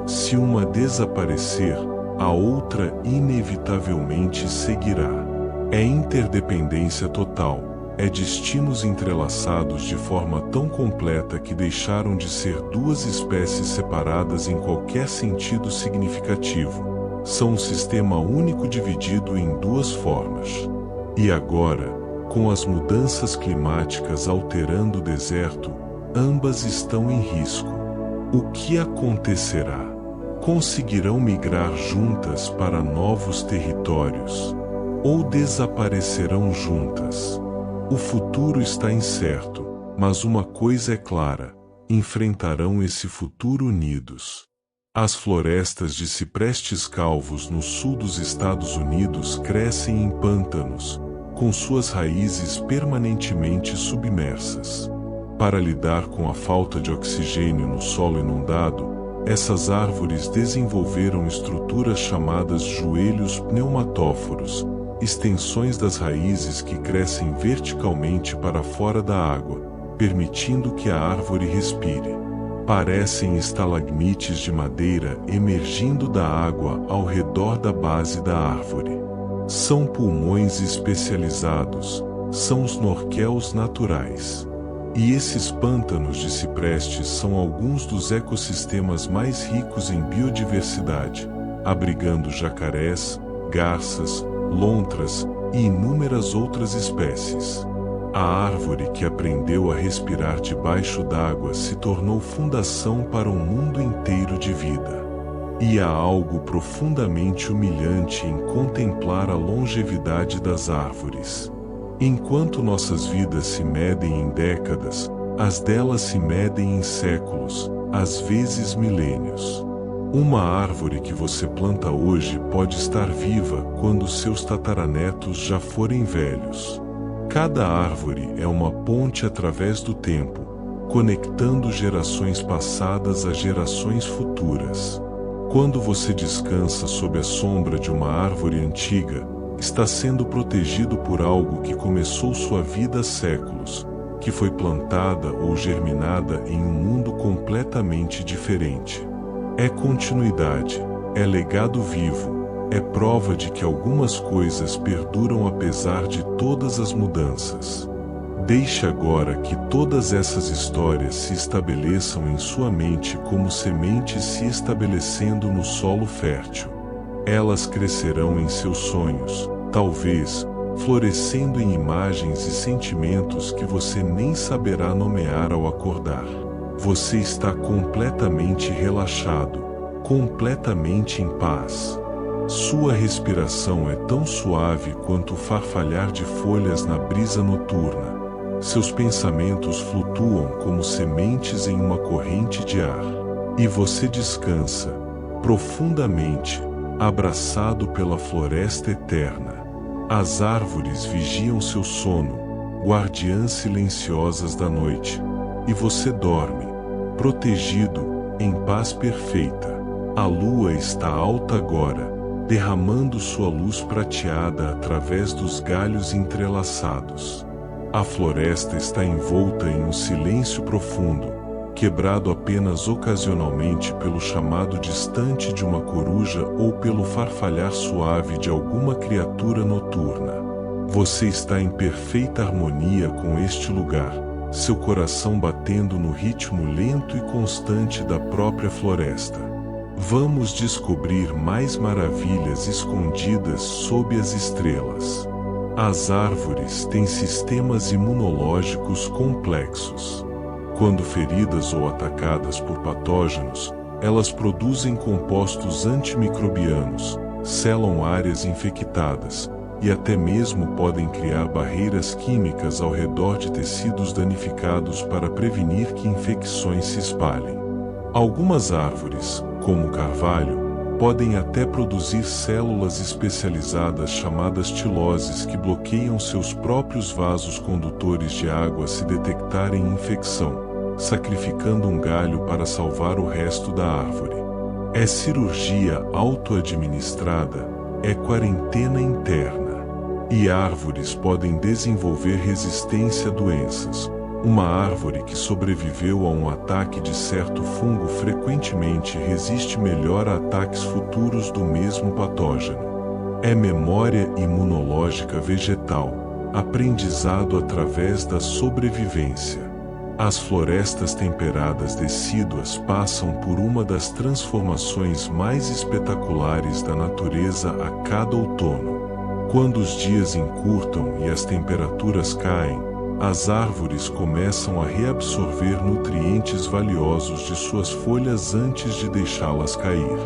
Se uma desaparecer, a outra inevitavelmente seguirá. É interdependência total, é destinos entrelaçados de forma tão completa que deixaram de ser duas espécies separadas em qualquer sentido significativo. São um sistema único dividido em duas formas. E agora, com as mudanças climáticas alterando o deserto, ambas estão em risco. O que acontecerá? Conseguirão migrar juntas para novos territórios? Ou desaparecerão juntas? O futuro está incerto, mas uma coisa é clara: enfrentarão esse futuro unidos. As florestas de ciprestes calvos no sul dos Estados Unidos crescem em pântanos, com suas raízes permanentemente submersas. Para lidar com a falta de oxigênio no solo inundado, essas árvores desenvolveram estruturas chamadas joelhos pneumatóforos, extensões das raízes que crescem verticalmente para fora da água, permitindo que a árvore respire. Parecem estalagmites de madeira emergindo da água ao redor da base da árvore. São pulmões especializados, são os norquéus naturais. E esses pântanos de ciprestes são alguns dos ecossistemas mais ricos em biodiversidade, abrigando jacarés, garças, lontras e inúmeras outras espécies. A árvore que aprendeu a respirar debaixo d'água se tornou fundação para um mundo inteiro de vida. E há algo profundamente humilhante em contemplar a longevidade das árvores. Enquanto nossas vidas se medem em décadas, as delas se medem em séculos, às vezes milênios. Uma árvore que você planta hoje pode estar viva quando seus tataranetos já forem velhos. Cada árvore é uma ponte através do tempo, conectando gerações passadas a gerações futuras. Quando você descansa sob a sombra de uma árvore antiga, está sendo protegido por algo que começou sua vida há séculos, que foi plantada ou germinada em um mundo completamente diferente. É continuidade, é legado vivo, é prova de que algumas coisas perduram apesar de todas as mudanças. Deixe agora que todas essas histórias se estabeleçam em sua mente como sementes se estabelecendo no solo fértil. Elas crescerão em seus sonhos, talvez, florescendo em imagens e sentimentos que você nem saberá nomear ao acordar. Você está completamente relaxado, completamente em paz. Sua respiração é tão suave quanto o farfalhar de folhas na brisa noturna. Seus pensamentos flutuam como sementes em uma corrente de ar. E você descansa, profundamente, abraçado pela floresta eterna. As árvores vigiam seu sono, guardiãs silenciosas da noite. E você dorme, protegido, em paz perfeita. A lua está alta agora, derramando sua luz prateada através dos galhos entrelaçados. A floresta está envolta em um silêncio profundo, quebrado apenas ocasionalmente pelo chamado distante de uma coruja ou pelo farfalhar suave de alguma criatura noturna. Você está em perfeita harmonia com este lugar, seu coração batendo no ritmo lento e constante da própria floresta. Vamos descobrir mais maravilhas escondidas sob as estrelas. As árvores têm sistemas imunológicos complexos. Quando feridas ou atacadas por patógenos, elas produzem compostos antimicrobianos, selam áreas infectadas e até mesmo podem criar barreiras químicas ao redor de tecidos danificados para prevenir que infecções se espalhem. Algumas árvores, como o carvalho, podem até produzir células especializadas chamadas tiloses que bloqueiam seus próprios vasos condutores de água se detectarem infecção, sacrificando um galho para salvar o resto da árvore. É cirurgia auto-administrada, é quarentena interna. E árvores podem desenvolver resistência a doenças. Uma árvore que sobreviveu a um ataque de certo fungo frequentemente resiste melhor a ataques futuros do mesmo patógeno. É memória imunológica vegetal, aprendizado através da sobrevivência. As florestas temperadas decíduas passam por uma das transformações mais espetaculares da natureza a cada outono. Quando os dias encurtam e as temperaturas caem, as árvores começam a reabsorver nutrientes valiosos de suas folhas antes de deixá-las cair.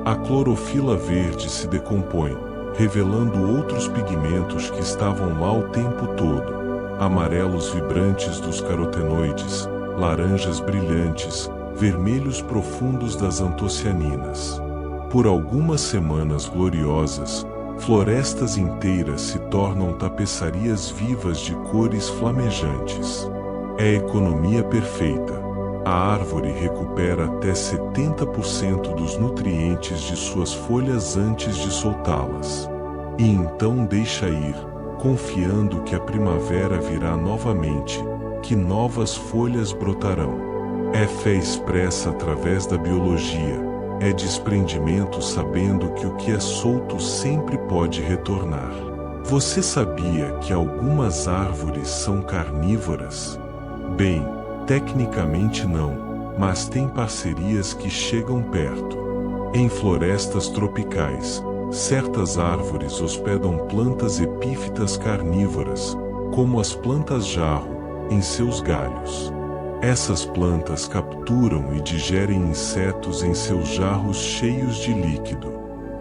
A clorofila verde se decompõe, revelando outros pigmentos que estavam lá o tempo todo: amarelos vibrantes dos carotenoides, laranjas brilhantes, vermelhos profundos das antocianinas. Por algumas semanas gloriosas, florestas inteiras se tornam tapeçarias vivas de cores flamejantes. É economia perfeita. A árvore recupera até 70% dos nutrientes de suas folhas antes de soltá-las. E então deixa ir, confiando que a primavera virá novamente, que novas folhas brotarão. É fé expressa através da biologia. É desprendimento sabendo que o que é solto sempre pode retornar. Você sabia que algumas árvores são carnívoras? Bem, tecnicamente não, mas tem parcerias que chegam perto. Em florestas tropicais, certas árvores hospedam plantas epífitas carnívoras, como as plantas jarro, em seus galhos. Essas plantas capturam e digerem insetos em seus jarros cheios de líquido.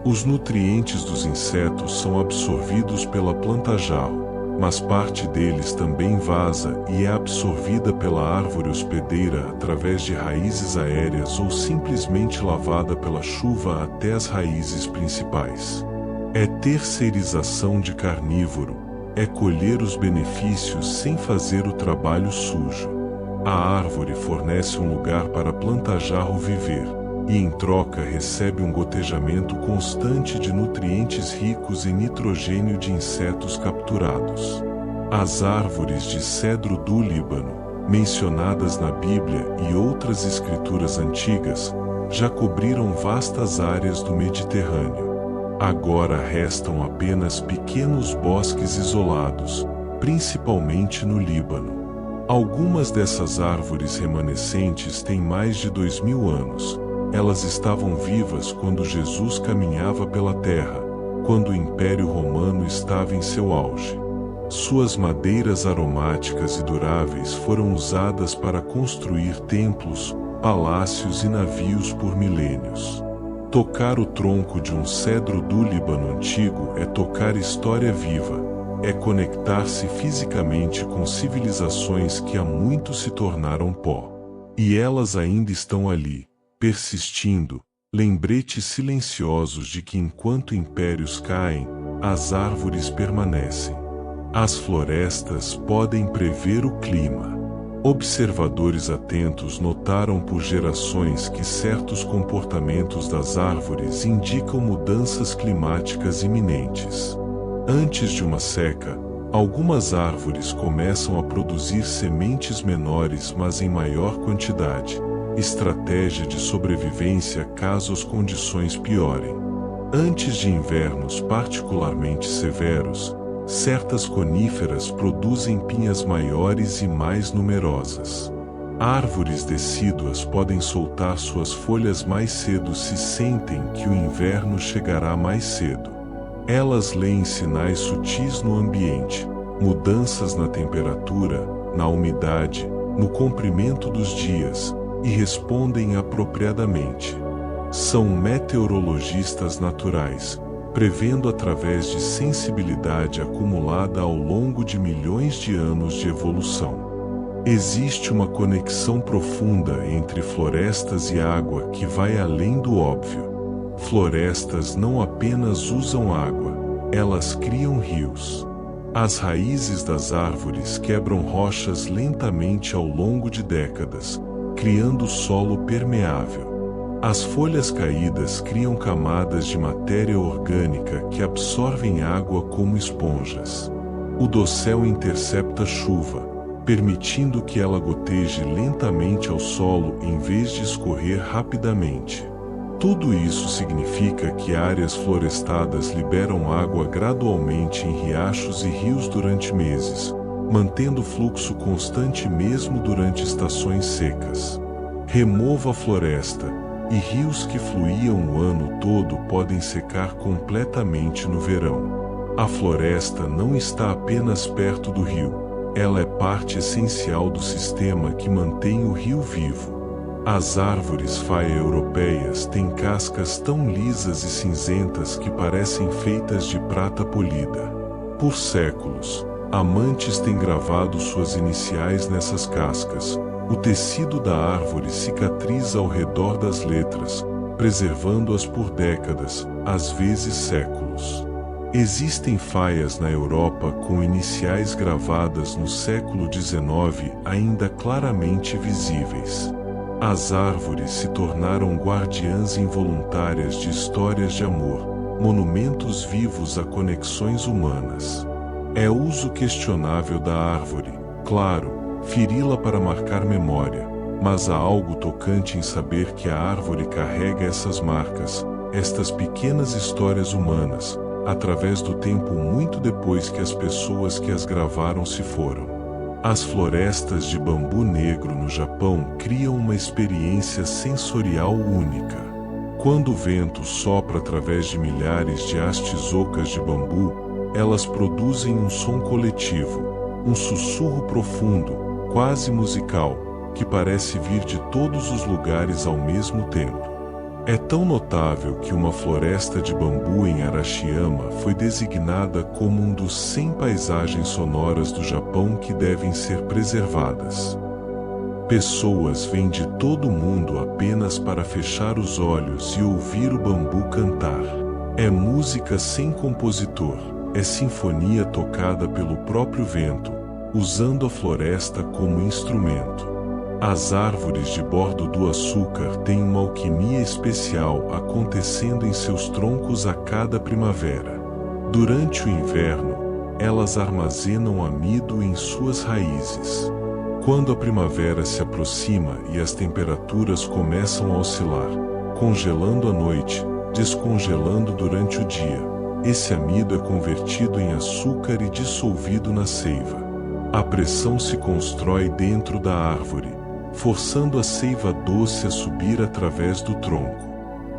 Os nutrientes dos insetos são absorvidos pela planta jarro, mas parte deles também vaza e é absorvida pela árvore hospedeira através de raízes aéreas ou simplesmente lavada pela chuva até as raízes principais. É terceirização de carnívoro, é colher os benefícios sem fazer o trabalho sujo. A árvore fornece um lugar para a planta jarro viver, e em troca recebe um gotejamento constante de nutrientes ricos em nitrogênio de insetos capturados. As árvores de cedro do Líbano, mencionadas na Bíblia e outras escrituras antigas, já cobriram vastas áreas do Mediterrâneo. Agora restam apenas pequenos bosques isolados, principalmente no Líbano. Algumas dessas árvores remanescentes têm mais de 2000 anos, Elas estavam vivas quando Jesus caminhava pela terra, quando o Império Romano estava em seu auge. Suas madeiras aromáticas e duráveis foram usadas para construir templos, palácios e navios por milênios. Tocar o tronco de um cedro do Líbano antigo é tocar história viva, é conectar-se fisicamente com civilizações que há muito se tornaram pó. E elas ainda estão ali, persistindo, lembretes silenciosos de que enquanto impérios caem, as árvores permanecem. As florestas podem prever o clima. Observadores atentos notaram por gerações que certos comportamentos das árvores indicam mudanças climáticas iminentes. Antes de uma seca, algumas árvores começam a produzir sementes menores, mas em maior quantidade, estratégia de sobrevivência caso as condições piorem. Antes de invernos particularmente severos, certas coníferas produzem pinhas maiores e mais numerosas. Árvores decíduas podem soltar suas folhas mais cedo se sentem que o inverno chegará mais cedo. Elas leem sinais sutis no ambiente, mudanças na temperatura, na umidade, no comprimento dos dias, e respondem apropriadamente. São meteorologistas naturais, prevendo através de sensibilidade acumulada ao longo de milhões de anos de evolução. Existe uma conexão profunda entre florestas e água que vai além do óbvio. Florestas não apenas usam água, elas criam rios. As raízes das árvores quebram rochas lentamente ao longo de décadas, criando solo permeável. As folhas caídas criam camadas de matéria orgânica que absorvem água como esponjas. O dossel intercepta chuva, permitindo que ela goteje lentamente ao solo em vez de escorrer rapidamente. Tudo isso significa que áreas florestadas liberam água gradualmente em riachos e rios durante meses, mantendo o fluxo constante mesmo durante estações secas. Remova a floresta, e rios que fluíam o ano todo podem secar completamente no verão. A floresta não está apenas perto do rio, ela é parte essencial do sistema que mantém o rio vivo. As árvores faia europeias têm cascas tão lisas e cinzentas que parecem feitas de prata polida. Por séculos, amantes têm gravado suas iniciais nessas cascas. O tecido da árvore cicatriza ao redor das letras, preservando-as por décadas, às vezes séculos. Existem faias na Europa com iniciais gravadas no século XIX ainda claramente visíveis. As árvores se tornaram guardiãs involuntárias de histórias de amor, monumentos vivos a conexões humanas. É o uso questionável da árvore, claro, feri-la para marcar memória, mas há algo tocante em saber que a árvore carrega essas marcas, estas pequenas histórias humanas, através do tempo muito depois que as pessoas que as gravaram se foram. As florestas de bambu negro no Japão criam uma experiência sensorial única. Quando o vento sopra através de milhares de hastes ocas de bambu, elas produzem um som coletivo, um sussurro profundo, quase musical, que parece vir de todos os lugares ao mesmo tempo. É tão notável que uma floresta de bambu em Arashiyama foi designada como um dos 100 paisagens sonoras do Japão que devem ser preservadas. Pessoas vêm de todo o mundo apenas para fechar os olhos e ouvir o bambu cantar. É música sem compositor, é sinfonia tocada pelo próprio vento, usando a floresta como instrumento. As árvores de bordo do açúcar têm uma alquimia especial acontecendo em seus troncos a cada primavera. Durante o inverno, elas armazenam amido em suas raízes. Quando a primavera se aproxima e as temperaturas começam a oscilar, congelando à noite, descongelando durante o dia, esse amido é convertido em açúcar e dissolvido na seiva. A pressão se constrói dentro da árvore, forçando a seiva doce a subir através do tronco.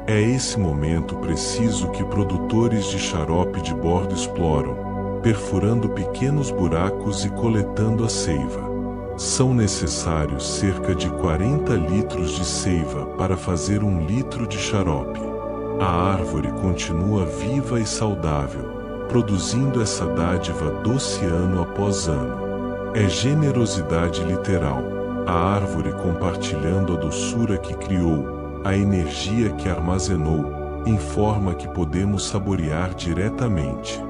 É esse momento preciso que produtores de xarope de bordo exploram, perfurando pequenos buracos e coletando a seiva. São necessários cerca de 40 litros de seiva para fazer 1 litro de xarope. A árvore continua viva e saudável, produzindo essa dádiva doce ano após ano. É generosidade literal, a árvore compartilhando a doçura que criou, a energia que armazenou, em forma que podemos saborear diretamente.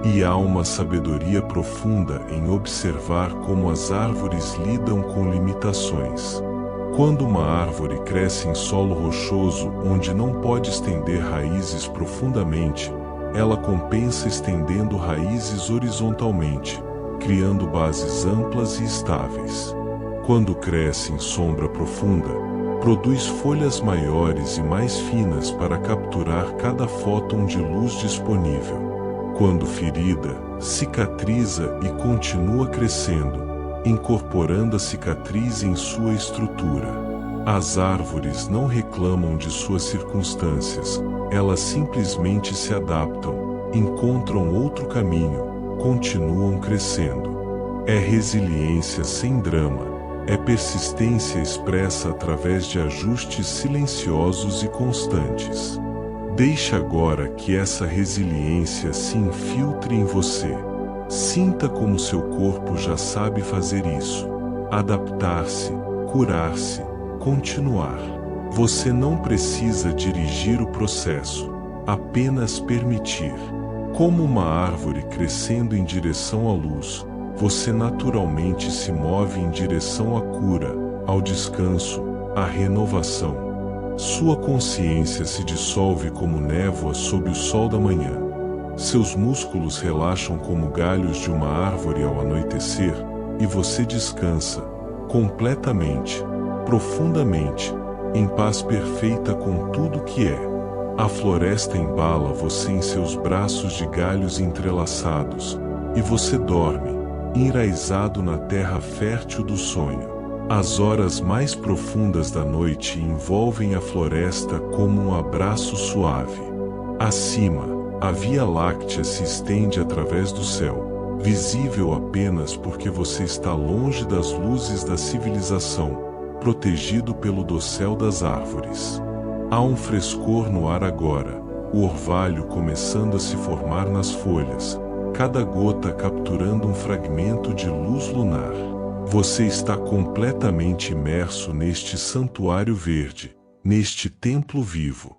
E há uma sabedoria profunda em observar como as árvores lidam com limitações. Quando uma árvore cresce em solo rochoso onde não pode estender raízes profundamente, ela compensa estendendo raízes horizontalmente, criando bases amplas e estáveis. Quando cresce em sombra profunda, produz folhas maiores e mais finas para capturar cada fóton de luz disponível. Quando ferida, cicatriza e continua crescendo, incorporando a cicatriz em sua estrutura. As árvores não reclamam de suas circunstâncias, elas simplesmente se adaptam, encontram outro caminho, continuam crescendo. É resiliência sem drama, é persistência expressa através de ajustes silenciosos e constantes. Deixe agora que essa resiliência se infiltre em você. Sinta como seu corpo já sabe fazer isso. Adaptar-se, curar-se, continuar. Você não precisa dirigir o processo, apenas permitir. Como uma árvore crescendo em direção à luz, você naturalmente se move em direção à cura, ao descanso, à renovação. Sua consciência se dissolve como névoa sob o sol da manhã. Seus músculos relaxam como galhos de uma árvore ao anoitecer, e você descansa, completamente, profundamente, em paz perfeita com tudo que é. A floresta embala você em seus braços de galhos entrelaçados, e você dorme, enraizado na terra fértil do sonho. As horas mais profundas da noite envolvem a floresta como um abraço suave. Acima, a Via Láctea se estende através do céu, visível apenas porque você está longe das luzes da civilização, protegido pelo dossel das árvores. Há um frescor no ar agora, o orvalho começando a se formar nas folhas, cada gota capturando um fragmento de luz lunar. Você está completamente imerso neste santuário verde, neste templo vivo.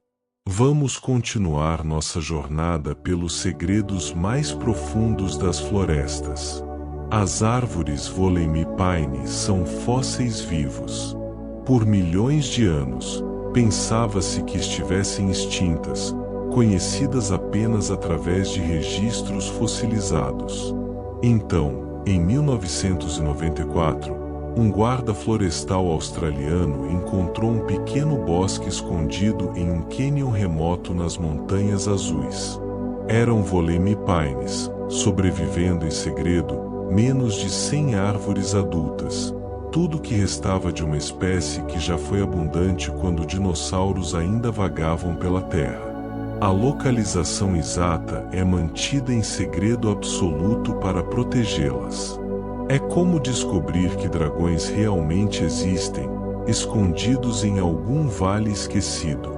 Vamos continuar nossa jornada pelos segredos mais profundos das florestas. As árvores Wollemi-Pine são fósseis vivos. Por milhões de anos, pensava-se que estivessem extintas, conhecidas apenas através de registros fossilizados. Então, em 1994, um guarda florestal australiano encontrou um pequeno bosque escondido em um cânion remoto nas Montanhas Azuis. Eram Wollemi-Pines, sobrevivendo em segredo, menos de 100 árvores adultas, tudo que restava de uma espécie que já foi abundante quando dinossauros ainda vagavam pela Terra. A localização exata é mantida em segredo absoluto para protegê-las. É como descobrir que dragões realmente existem, escondidos em algum vale esquecido.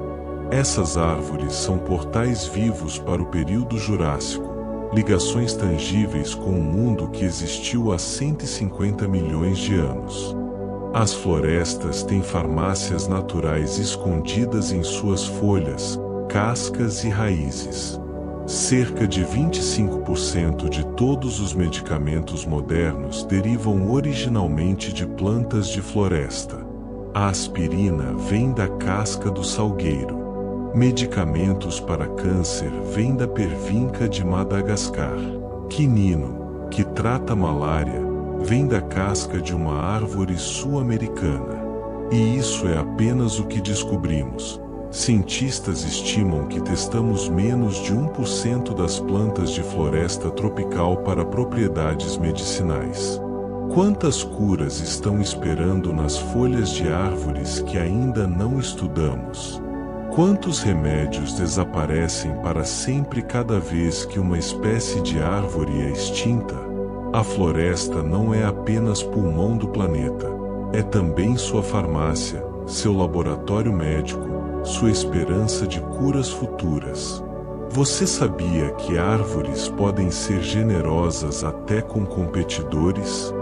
Essas árvores são portais vivos para o período Jurássico, ligações tangíveis com um mundo que existiu há 150 milhões de anos. As florestas têm farmácias naturais escondidas em suas folhas, cascas e raízes. Cerca de 25% de todos os medicamentos modernos derivam originalmente de plantas de floresta. A aspirina vem da casca do salgueiro. Medicamentos para câncer vêm da pervinca de Madagascar. Quinino, que trata malária, vem da casca de uma árvore sul-americana. E isso é apenas o que descobrimos. Cientistas estimam que testamos menos de 1% das plantas de floresta tropical para propriedades medicinais. Quantas curas estão esperando nas folhas de árvores que ainda não estudamos? Quantos remédios desaparecem para sempre cada vez que uma espécie de árvore é extinta? A floresta não é apenas pulmão do planeta, é também sua farmácia, seu laboratório médico, sua esperança de curas futuras. Você sabia que árvores podem ser generosas até com competidores?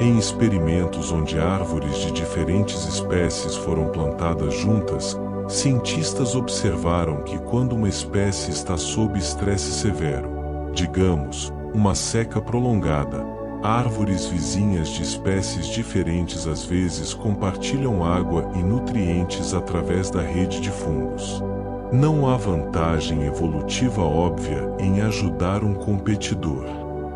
Em experimentos onde árvores de diferentes espécies foram plantadas juntas, cientistas observaram que quando uma espécie está sob estresse severo, digamos, uma seca prolongada, árvores vizinhas de espécies diferentes às vezes compartilham água e nutrientes através da rede de fungos. Não há vantagem evolutiva óbvia em ajudar um competidor,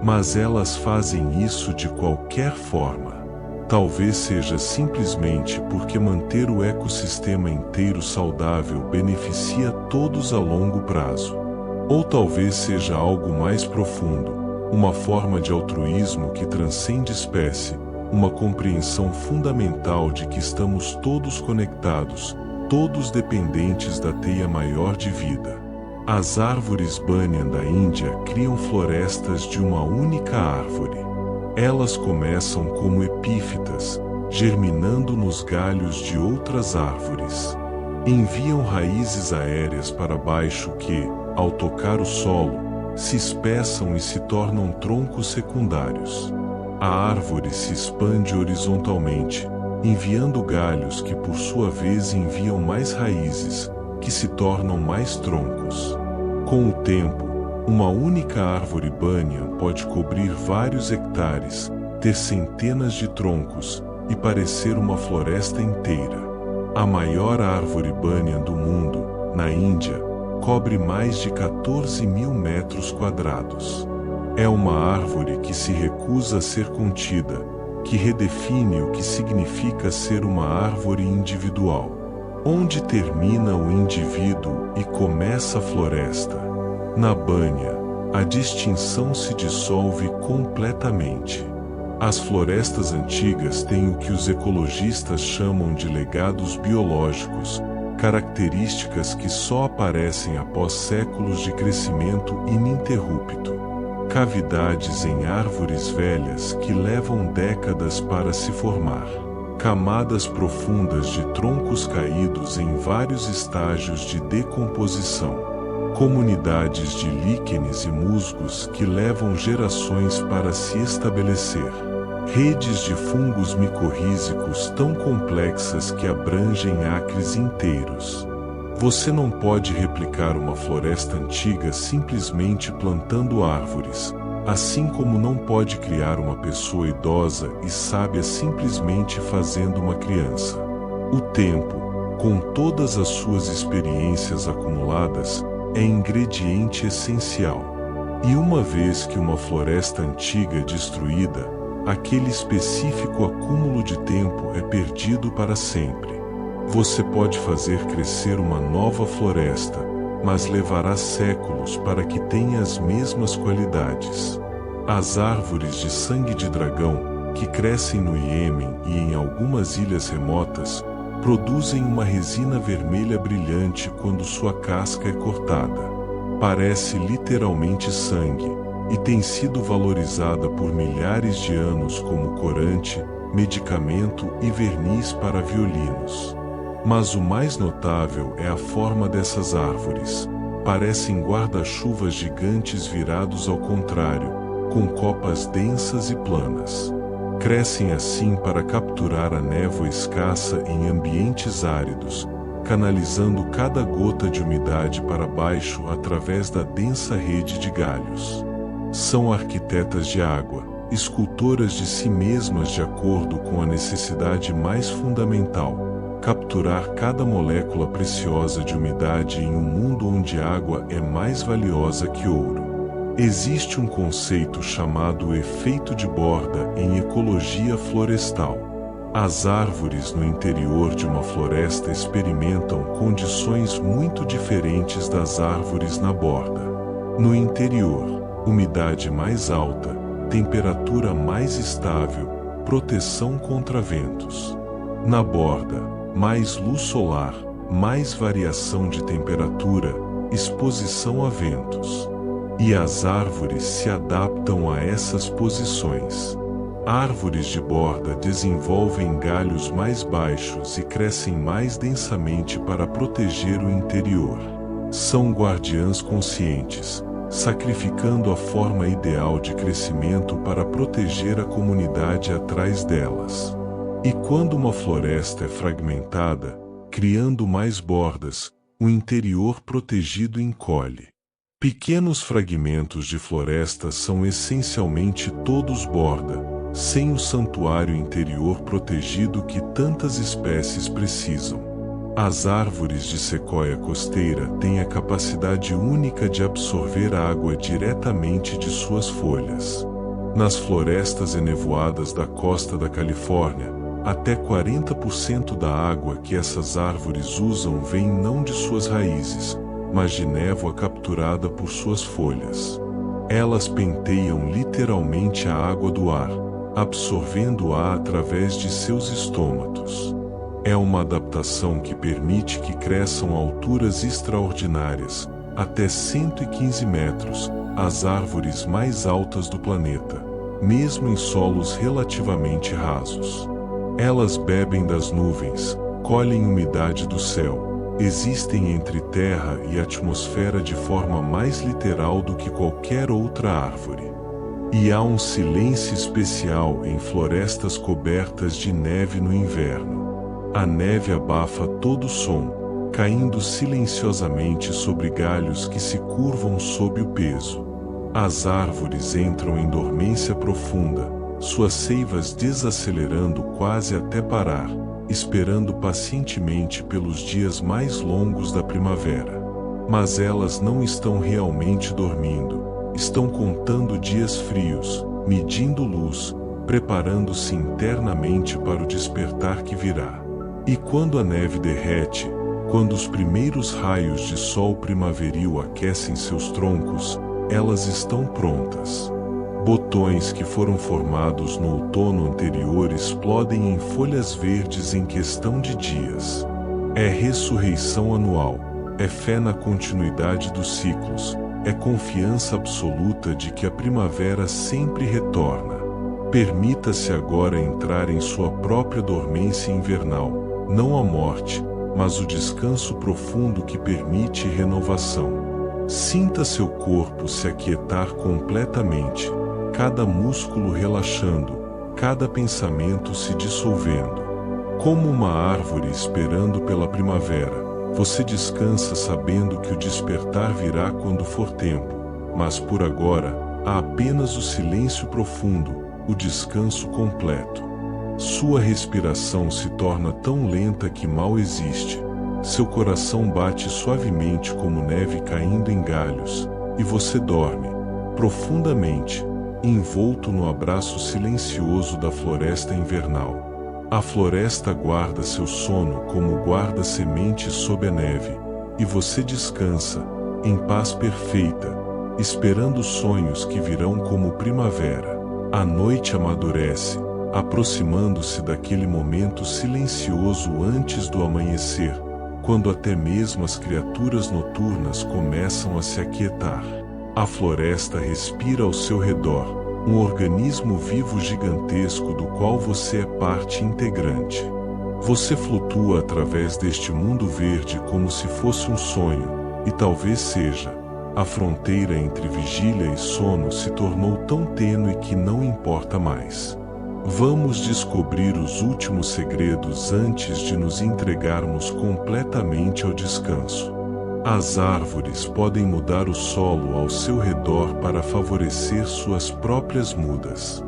mas elas fazem isso de qualquer forma. Talvez seja simplesmente porque manter o ecossistema inteiro saudável beneficia todos a longo prazo. Ou talvez seja algo mais profundo, uma forma de altruísmo que transcende espécie, uma compreensão fundamental de que estamos todos conectados, todos dependentes da teia maior de vida. As árvores banyan da Índia criam florestas de uma única árvore. Elas começam como epífitas, germinando nos galhos de outras árvores. Enviam raízes aéreas para baixo que, ao tocar o solo, se espessam e se tornam troncos secundários. A árvore se expande horizontalmente, enviando galhos que por sua vez enviam mais raízes, que se tornam mais troncos. Com o tempo, uma única árvore banyan pode cobrir vários hectares, ter centenas de troncos e parecer uma floresta inteira. A maior árvore banyan do mundo, na Índia, cobre mais de 14.000 metros quadrados. É uma árvore que se recusa a ser contida, que redefine o que significa ser uma árvore individual. Onde termina o indivíduo e começa a floresta? Na banha, a distinção se dissolve completamente. As florestas antigas têm o que os ecologistas chamam de legados biológicos, características que só aparecem após séculos de crescimento ininterrupto. Cavidades em árvores velhas que levam décadas para se formar. Camadas profundas de troncos caídos em vários estágios de decomposição. Comunidades de líquenes e musgos que levam gerações para se estabelecer. Redes de fungos micorrízicos tão complexas que abrangem acres inteiros. Você não pode replicar uma floresta antiga simplesmente plantando árvores, assim como não pode criar uma pessoa idosa e sábia simplesmente fazendo uma criança. O tempo, com todas as suas experiências acumuladas, é ingrediente essencial. E uma vez que uma floresta antiga é destruída, aquele específico acúmulo de tempo é perdido para sempre. Você pode fazer crescer uma nova floresta, mas levará séculos para que tenha as mesmas qualidades. As árvores de sangue de dragão, que crescem no Iêmen e em algumas ilhas remotas, produzem uma resina vermelha brilhante quando sua casca é cortada. Parece literalmente sangue, e tem sido valorizada por milhares de anos como corante, medicamento e verniz para violinos. Mas o mais notável é a forma dessas árvores. Parecem guarda-chuvas gigantes virados ao contrário, com copas densas e planas. Crescem assim para capturar a névoa escassa em ambientes áridos, canalizando cada gota de umidade para baixo através da densa rede de galhos. São arquitetas de água, escultoras de si mesmas de acordo com a necessidade mais fundamental: capturar cada molécula preciosa de umidade em um mundo onde água é mais valiosa que ouro. Existe um conceito chamado efeito de borda em ecologia florestal. As árvores no interior de uma floresta experimentam condições muito diferentes das árvores na borda. No interior, umidade mais alta, temperatura mais estável, proteção contra ventos. Na borda, mais luz solar, mais variação de temperatura, exposição a ventos. E as árvores se adaptam a essas posições. Árvores de borda desenvolvem galhos mais baixos e crescem mais densamente para proteger o interior. São guardiãs conscientes, sacrificando a forma ideal de crescimento para proteger a comunidade atrás delas. E quando uma floresta é fragmentada, criando mais bordas, o interior protegido encolhe. Pequenos fragmentos de floresta são essencialmente todos borda, sem o santuário interior protegido que tantas espécies precisam. As árvores de sequoia costeira têm a capacidade única de absorver a água diretamente de suas folhas. Nas florestas enevoadas da costa da Califórnia, até 40% da água que essas árvores usam vem não de suas raízes, mas de névoa capturada por suas folhas. Elas penteiam literalmente a água do ar, absorvendo-a através de seus estômatos. É uma adaptação que permite que cresçam a alturas extraordinárias, até 115 metros, as árvores mais altas do planeta, mesmo em solos relativamente rasos. Elas bebem das nuvens, colhem umidade do céu, existem entre terra e atmosfera de forma mais literal do que qualquer outra árvore. E há um silêncio especial em florestas cobertas de neve no inverno. A neve abafa todo som, caindo silenciosamente sobre galhos que se curvam sob o peso. As árvores entram em dormência profunda, suas seivas desacelerando quase até parar, esperando pacientemente pelos dias mais longos da primavera. Mas elas não estão realmente dormindo, estão contando dias frios, medindo luz, preparando-se internamente para o despertar que virá. E quando a neve derrete, quando os primeiros raios de sol primaveril aquecem seus troncos, elas estão prontas. Botões que foram formados no outono anterior explodem em folhas verdes em questão de dias. É ressurreição anual, é fé na continuidade dos ciclos, é confiança absoluta de que a primavera sempre retorna. Permita-se agora entrar em sua própria dormência invernal, não a morte, mas o descanso profundo que permite renovação. Sinta seu corpo se aquietar completamente, cada músculo relaxando, cada pensamento se dissolvendo. Como uma árvore esperando pela primavera, você descansa sabendo que o despertar virá quando for tempo, mas por agora, há apenas o silêncio profundo, o descanso completo. Sua respiração se torna tão lenta que mal existe. Seu coração bate suavemente como neve caindo em galhos, e você dorme, profundamente, envolto no abraço silencioso da floresta invernal. A floresta guarda seu sono como guarda sementes sob a neve, e você descansa, em paz perfeita, esperando sonhos que virão como primavera. A noite amadurece, aproximando-se daquele momento silencioso antes do amanhecer, quando até mesmo as criaturas noturnas começam a se aquietar. A floresta respira ao seu redor, um organismo vivo gigantesco do qual você é parte integrante. Você flutua através deste mundo verde como se fosse um sonho, e talvez seja. A fronteira entre vigília e sono se tornou tão tênue que não importa mais. Vamos descobrir os últimos segredos antes de nos entregarmos completamente ao descanso. As árvores podem mudar o solo ao seu redor para favorecer suas próprias mudas.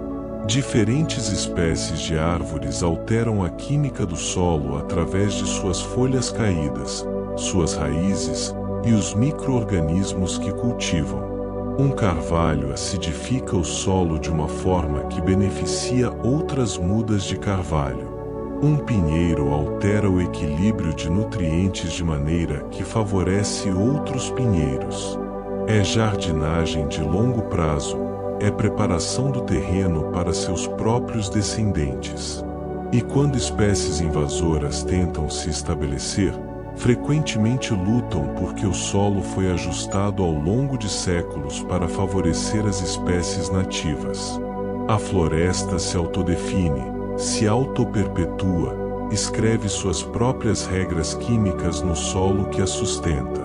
Diferentes espécies de árvores alteram a química do solo através de suas folhas caídas, suas raízes e os micro-organismos que cultivam. Um carvalho acidifica o solo de uma forma que beneficia outras mudas de carvalho. Um pinheiro altera o equilíbrio de nutrientes de maneira que favorece outros pinheiros. É jardinagem de longo prazo, é preparação do terreno para seus próprios descendentes. E quando espécies invasoras tentam se estabelecer, frequentemente lutam porque o solo foi ajustado ao longo de séculos para favorecer as espécies nativas. A floresta se autodefine, se autoperpetua, escreve suas próprias regras químicas no solo que a sustenta.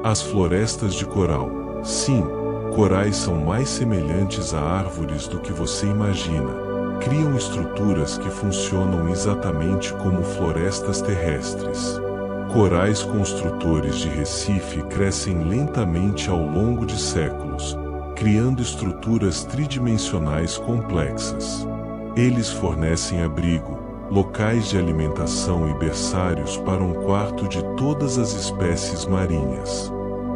As florestas de coral, sim, corais são mais semelhantes a árvores do que você imagina. Criam estruturas que funcionam exatamente como florestas terrestres. Corais construtores de Recife crescem lentamente ao longo de séculos, criando estruturas tridimensionais complexas. Eles fornecem abrigo, locais de alimentação e berçários para um quarto de todas as espécies marinhas.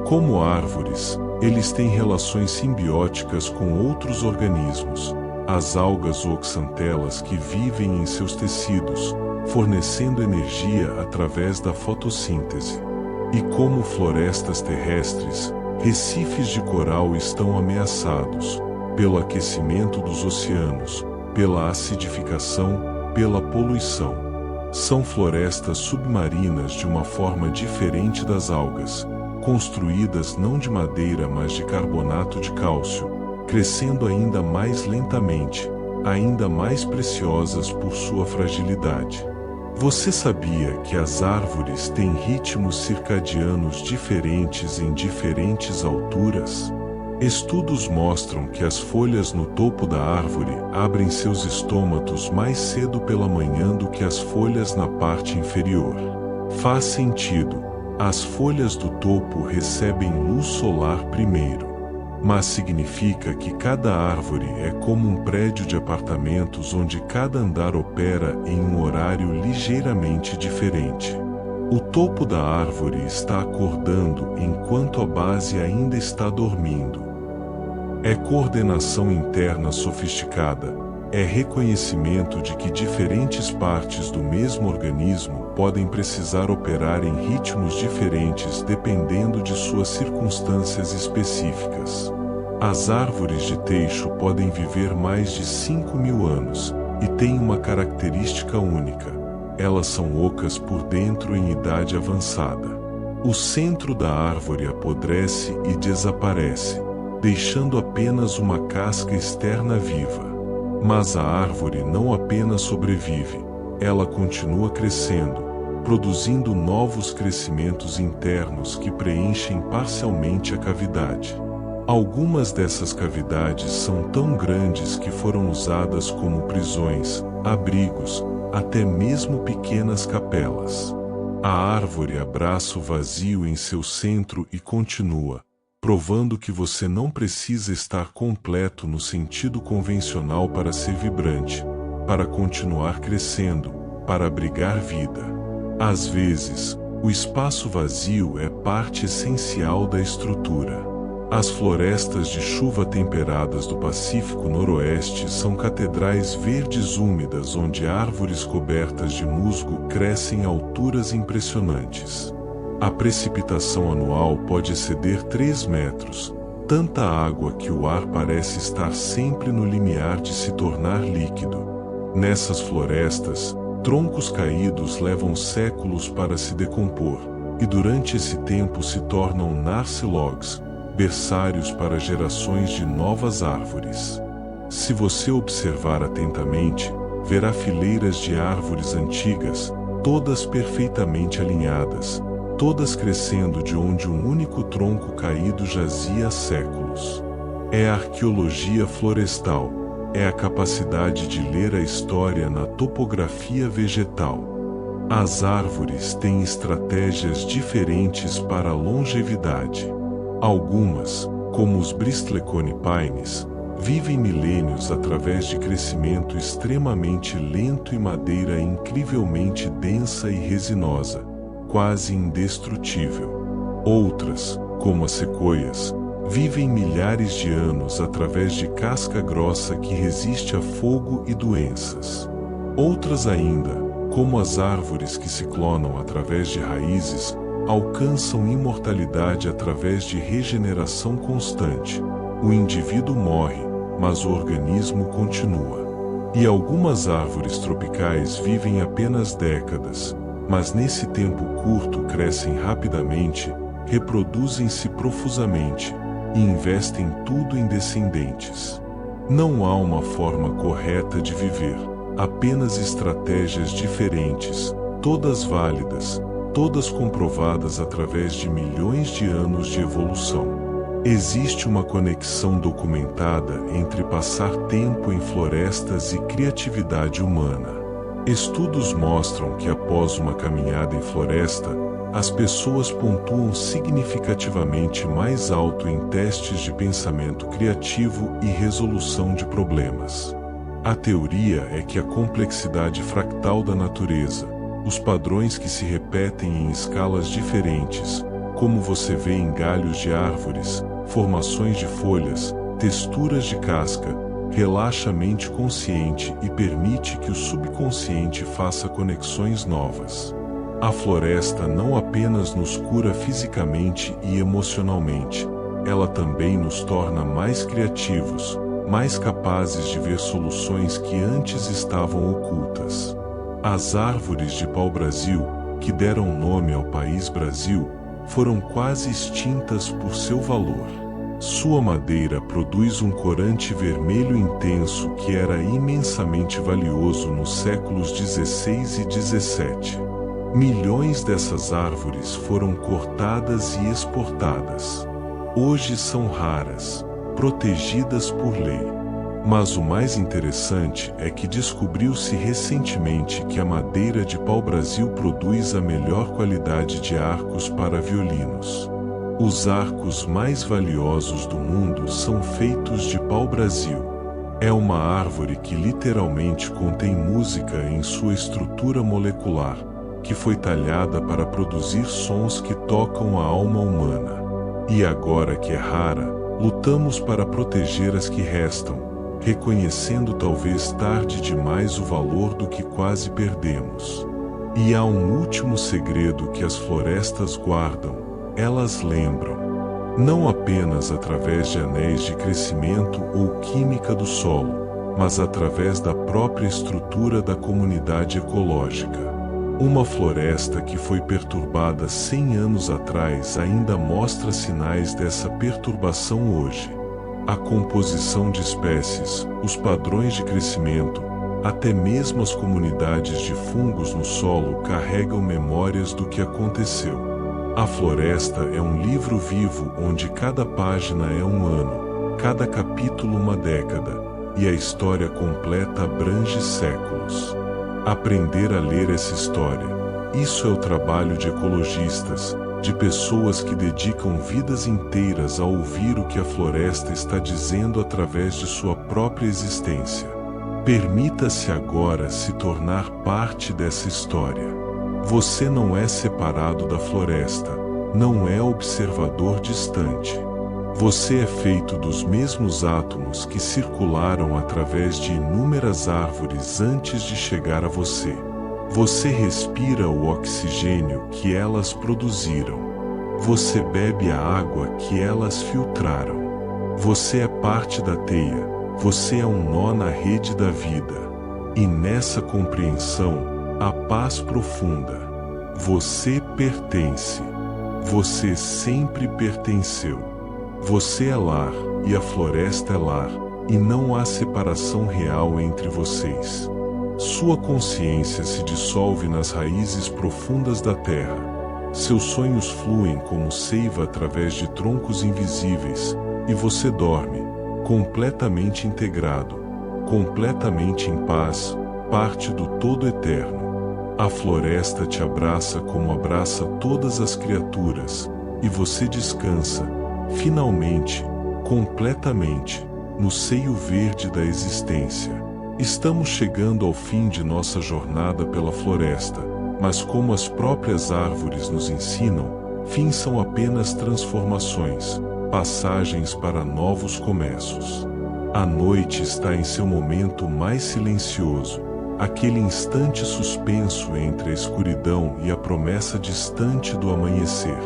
Como árvores, eles têm relações simbióticas com outros organismos, as algas ou xantelas que vivem em seus tecidos, fornecendo energia através da fotossíntese. E como florestas terrestres, recifes de coral estão ameaçados pelo aquecimento dos oceanos, pela acidificação, pela poluição. São florestas submarinas de uma forma diferente das algas, construídas não de madeira mas de carbonato de cálcio, crescendo ainda mais lentamente, ainda mais preciosas por sua fragilidade. Você sabia que as árvores têm ritmos circadianos diferentes em diferentes alturas? Estudos mostram que as folhas no topo da árvore abrem seus estômatos mais cedo pela manhã do que as folhas na parte inferior. Faz sentido, as folhas do topo recebem luz solar primeiro. Mas significa que cada árvore é como um prédio de apartamentos onde cada andar opera em um horário ligeiramente diferente. O topo da árvore está acordando enquanto a base ainda está dormindo. É coordenação interna sofisticada, é reconhecimento de que diferentes partes do mesmo organismo podem precisar operar em ritmos diferentes dependendo de suas circunstâncias específicas. As árvores de teixo podem viver mais de 5.000 anos e têm uma característica única: elas são ocas por dentro em idade avançada. O centro da árvore apodrece e desaparece, deixando apenas uma casca externa viva. Mas a árvore não apenas sobrevive, ela continua crescendo, produzindo novos crescimentos internos que preenchem parcialmente a cavidade. Algumas dessas cavidades são tão grandes que foram usadas como prisões, abrigos, até mesmo pequenas capelas. A árvore abraça o vazio em seu centro e continua, provando que você não precisa estar completo no sentido convencional para ser vibrante, para continuar crescendo, para abrigar vida. Às vezes, o espaço vazio é parte essencial da estrutura. As florestas de chuva temperadas do Pacífico Noroeste são catedrais verdes úmidas onde árvores cobertas de musgo crescem a alturas impressionantes. A precipitação anual pode exceder 3 metros, tanta água que o ar parece estar sempre no limiar de se tornar líquido. Nessas florestas, troncos caídos levam séculos para se decompor, e durante esse tempo se tornam narcilogs, berçários para gerações de novas árvores. Se você observar atentamente, verá fileiras de árvores antigas, todas perfeitamente alinhadas, todas crescendo de onde um único tronco caído jazia há séculos. É a arqueologia florestal, é a capacidade de ler a história na topografia vegetal. As árvores têm estratégias diferentes para a longevidade. Algumas, como os bristlecone pines, vivem milênios através de crescimento extremamente lento e madeira incrivelmente densa e resinosa, quase indestrutível. Outras, como as sequoias, vivem milhares de anos através de casca grossa que resiste a fogo e doenças. Outras ainda, como as árvores que se clonam através de raízes, alcançam imortalidade através de regeneração constante. O indivíduo morre, mas o organismo continua. E algumas árvores tropicais vivem apenas décadas, mas nesse tempo curto crescem rapidamente, reproduzem-se profusamente e investem tudo em descendentes. Não há uma forma correta de viver, apenas estratégias diferentes, todas válidas, todas comprovadas através de milhões de anos de evolução. Existe uma conexão documentada entre passar tempo em florestas e criatividade humana. Estudos mostram que após uma caminhada em floresta, as pessoas pontuam significativamente mais alto em testes de pensamento criativo e resolução de problemas. A teoria é que a complexidade fractal da natureza, os padrões que se repetem em escalas diferentes, como você vê em galhos de árvores, formações de folhas, texturas de casca, relaxa a mente consciente e permite que o subconsciente faça conexões novas. A floresta não apenas nos cura fisicamente e emocionalmente, ela também nos torna mais criativos, mais capazes de ver soluções que antes estavam ocultas. As árvores de pau-brasil, que deram nome ao país Brasil, foram quase extintas por seu valor. Sua madeira produz um corante vermelho intenso que era imensamente valioso nos séculos XVI e XVII. Milhões dessas árvores foram cortadas e exportadas. Hoje são raras, protegidas por lei. Mas o mais interessante é que descobriu-se recentemente que a madeira de pau-brasil produz a melhor qualidade de arcos para violinos. Os arcos mais valiosos do mundo são feitos de pau-brasil. É uma árvore que literalmente contém música em sua estrutura molecular, que foi talhada para produzir sons que tocam a alma humana. E agora que é rara, lutamos para proteger as que restam, reconhecendo talvez tarde demais o valor do que quase perdemos. E há um último segredo que as florestas guardam: elas lembram. Não apenas através de anéis de crescimento ou química do solo, mas através da própria estrutura da comunidade ecológica. Uma floresta que foi perturbada 100 anos atrás ainda mostra sinais dessa perturbação hoje. A composição de espécies, os padrões de crescimento, até mesmo as comunidades de fungos no solo carregam memórias do que aconteceu. A floresta é um livro vivo onde cada página é um ano, cada capítulo uma década, e a história completa abrange séculos. Aprender a ler essa história, isso é o trabalho de ecologistas, de pessoas que dedicam vidas inteiras a ouvir o que a floresta está dizendo através de sua própria existência. Permita-se agora se tornar parte dessa história. Você não é separado da floresta, não é observador distante. Você é feito dos mesmos átomos que circularam através de inúmeras árvores antes de chegar a você. Você respira o oxigênio que elas produziram. Você bebe a água que elas filtraram. Você é parte da teia, você é um nó na rede da vida. E nessa compreensão, a paz profunda. Você pertence. Você sempre pertenceu. Você é lar, e a floresta é lar, e não há separação real entre vocês. Sua consciência se dissolve nas raízes profundas da terra. Seus sonhos fluem como seiva através de troncos invisíveis, e você dorme, completamente integrado, completamente em paz, parte do todo eterno. A floresta te abraça como abraça todas as criaturas, e você descansa, finalmente, completamente, no seio verde da existência. Estamos chegando ao fim de nossa jornada pela floresta, mas como as próprias árvores nos ensinam, fins são apenas transformações, passagens para novos começos. A noite está em seu momento mais silencioso, aquele instante suspenso entre a escuridão e a promessa distante do amanhecer.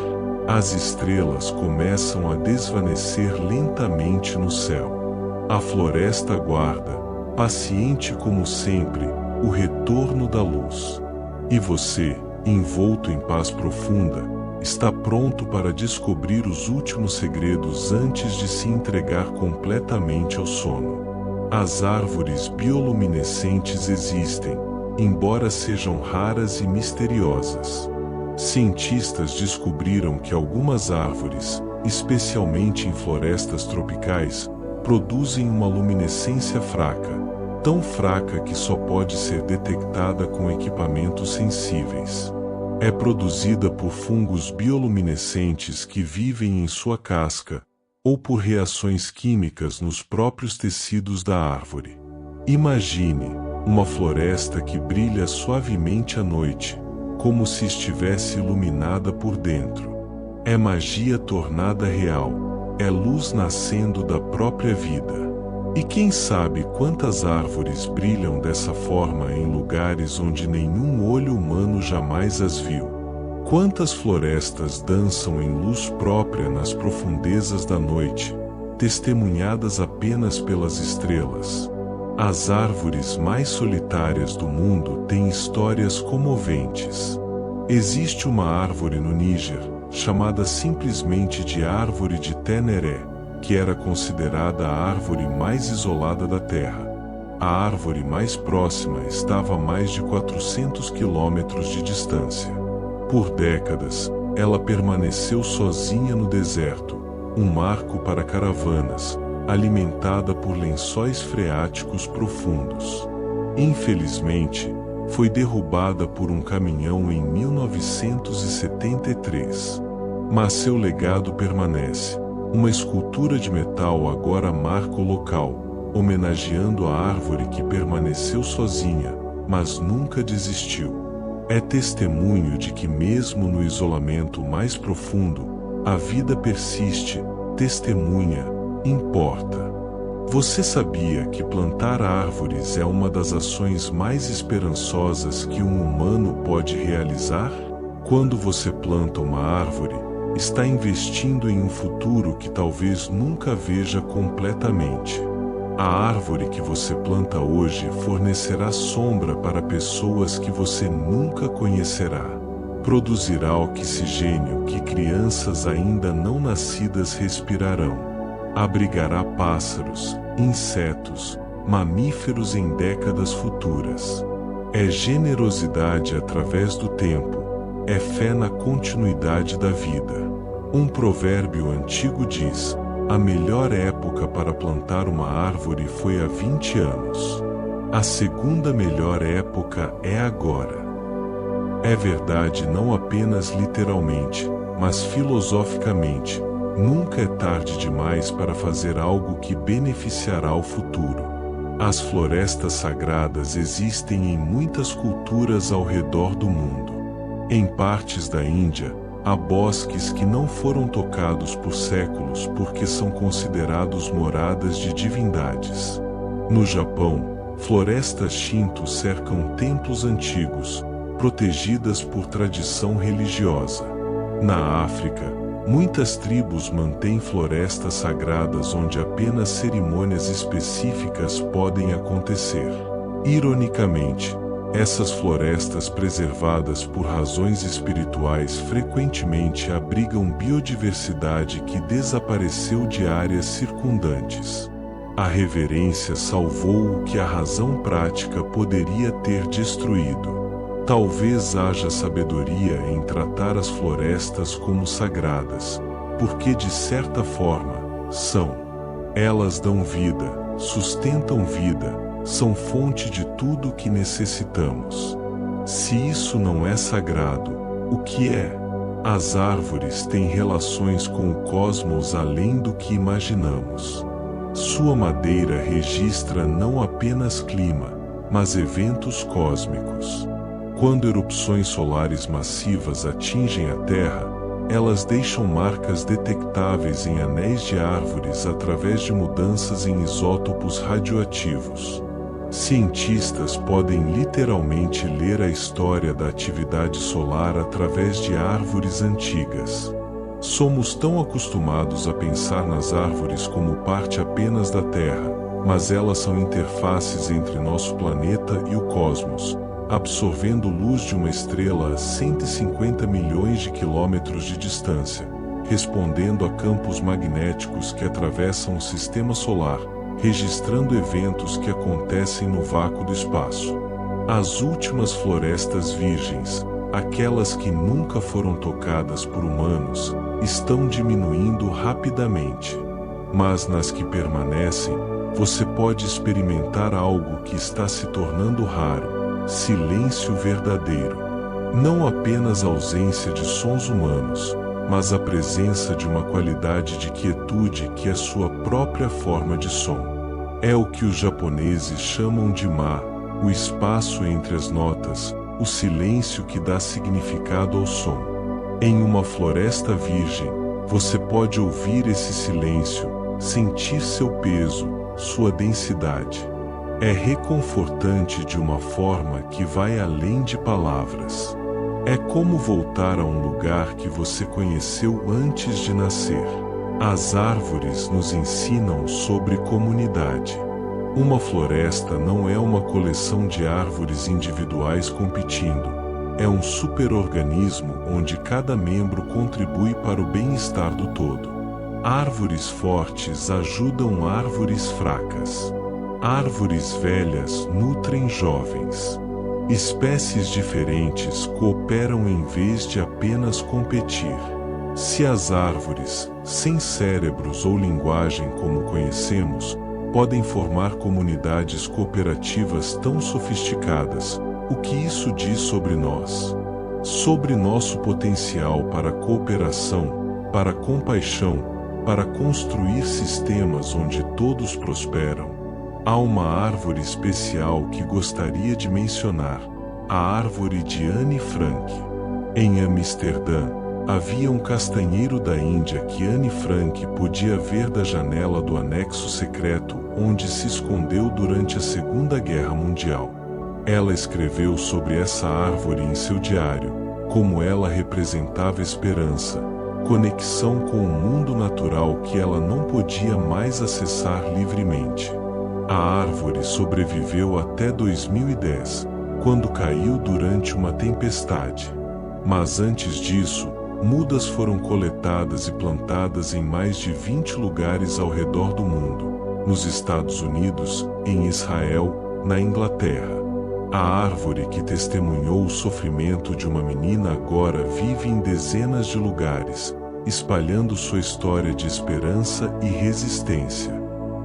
As estrelas começam a desvanecer lentamente no céu. A floresta aguarda, paciente como sempre, o retorno da luz. E você, envolto em paz profunda, está pronto para descobrir os últimos segredos antes de se entregar completamente ao sono. As árvores bioluminescentes existem, embora sejam raras e misteriosas. Cientistas descobriram que algumas árvores, especialmente em florestas tropicais, produzem uma luminescência fraca, tão fraca que só pode ser detectada com equipamentos sensíveis. É produzida por fungos bioluminescentes que vivem em sua casca, ou por reações químicas nos próprios tecidos da árvore. Imagine uma floresta que brilha suavemente à noite, como se estivesse iluminada por dentro. É magia tornada real, é luz nascendo da própria vida. E quem sabe quantas árvores brilham dessa forma em lugares onde nenhum olho humano jamais as viu? Quantas florestas dançam em luz própria nas profundezas da noite, testemunhadas apenas pelas estrelas? As árvores mais solitárias do mundo têm histórias comoventes. Existe uma árvore no Níger, chamada simplesmente de Árvore de Teneré, que era considerada a árvore mais isolada da Terra. A árvore mais próxima estava a mais de 400 quilômetros de distância. Por décadas, ela permaneceu sozinha no deserto, um marco para caravanas, alimentada por lençóis freáticos profundos. Infelizmente, foi derrubada por um caminhão em 1973. Mas seu legado permanece. Uma escultura de metal agora marca o local, homenageando a árvore que permaneceu sozinha, mas nunca desistiu. É testemunho de que mesmo no isolamento mais profundo, a vida persiste, testemunha, importa. Você sabia que plantar árvores é uma das ações mais esperançosas que um humano pode realizar? Quando você planta uma árvore, está investindo em um futuro que talvez nunca veja completamente. A árvore que você planta hoje fornecerá sombra para pessoas que você nunca conhecerá. Produzirá oxigênio que crianças ainda não nascidas respirarão. Abrigará pássaros, insetos, mamíferos em décadas futuras. É generosidade através do tempo. É fé na continuidade da vida. Um provérbio antigo diz: a melhor época para plantar uma árvore foi há 20 anos. A segunda melhor época é agora. É verdade não apenas literalmente, mas filosoficamente. Nunca é tarde demais para fazer algo que beneficiará o futuro. As florestas sagradas existem em muitas culturas ao redor do mundo. Em partes da Índia, há bosques que não foram tocados por séculos porque são considerados moradas de divindades. No Japão, florestas Shinto cercam templos antigos, protegidas por tradição religiosa. Na África, muitas tribos mantêm florestas sagradas onde apenas cerimônias específicas podem acontecer. Ironicamente, essas florestas preservadas por razões espirituais frequentemente abrigam biodiversidade que desapareceu de áreas circundantes. A reverência salvou o que a razão prática poderia ter destruído. Talvez haja sabedoria em tratar as florestas como sagradas, porque de certa forma, são. Elas dão vida, sustentam vida, são fonte de tudo o que necessitamos. Se isso não é sagrado, o que é? As árvores têm relações com o cosmos além do que imaginamos. Sua madeira registra não apenas clima, mas eventos cósmicos. Quando erupções solares massivas atingem a Terra, elas deixam marcas detectáveis em anéis de árvores através de mudanças em isótopos radioativos. Cientistas podem literalmente ler a história da atividade solar através de árvores antigas. Somos tão acostumados a pensar nas árvores como parte apenas da Terra, mas elas são interfaces entre nosso planeta e o cosmos, absorvendo luz de uma estrela a 150 milhões de quilômetros de distância, respondendo a campos magnéticos que atravessam o sistema solar, registrando eventos que acontecem no vácuo do espaço. As últimas florestas virgens, aquelas que nunca foram tocadas por humanos, estão diminuindo rapidamente. Mas nas que permanecem, você pode experimentar algo que está se tornando raro: silêncio verdadeiro. Não apenas a ausência de sons humanos, mas a presença de uma qualidade de quietude que é sua própria forma de som. É o que os japoneses chamam de ma, o espaço entre as notas, o silêncio que dá significado ao som. Em uma floresta virgem, você pode ouvir esse silêncio, sentir seu peso, sua densidade. É reconfortante de uma forma que vai além de palavras. É como voltar a um lugar que você conheceu antes de nascer. As árvores nos ensinam sobre comunidade. Uma floresta não é uma coleção de árvores individuais competindo. É um superorganismo onde cada membro contribui para o bem-estar do todo. Árvores fortes ajudam árvores fracas. Árvores velhas nutrem jovens. Espécies diferentes cooperam em vez de apenas competir. Se as árvores, sem cérebros ou linguagem como conhecemos, podem formar comunidades cooperativas tão sofisticadas, o que isso diz sobre nós? Sobre nosso potencial para cooperação, para compaixão, para construir sistemas onde todos prosperam. Há uma árvore especial que gostaria de mencionar: a árvore de Anne Frank. Em Amsterdã, havia um castanheiro da Índia que Anne Frank podia ver da janela do anexo secreto onde se escondeu durante a Segunda Guerra Mundial. Ela escreveu sobre essa árvore em seu diário, como ela representava esperança, conexão com o mundo natural que ela não podia mais acessar livremente. A árvore sobreviveu até 2010, quando caiu durante uma tempestade. Mas antes disso, mudas foram coletadas e plantadas em mais de 20 lugares ao redor do mundo, nos Estados Unidos, em Israel, na Inglaterra. A árvore que testemunhou o sofrimento de uma menina agora vive em dezenas de lugares, espalhando sua história de esperança e resistência.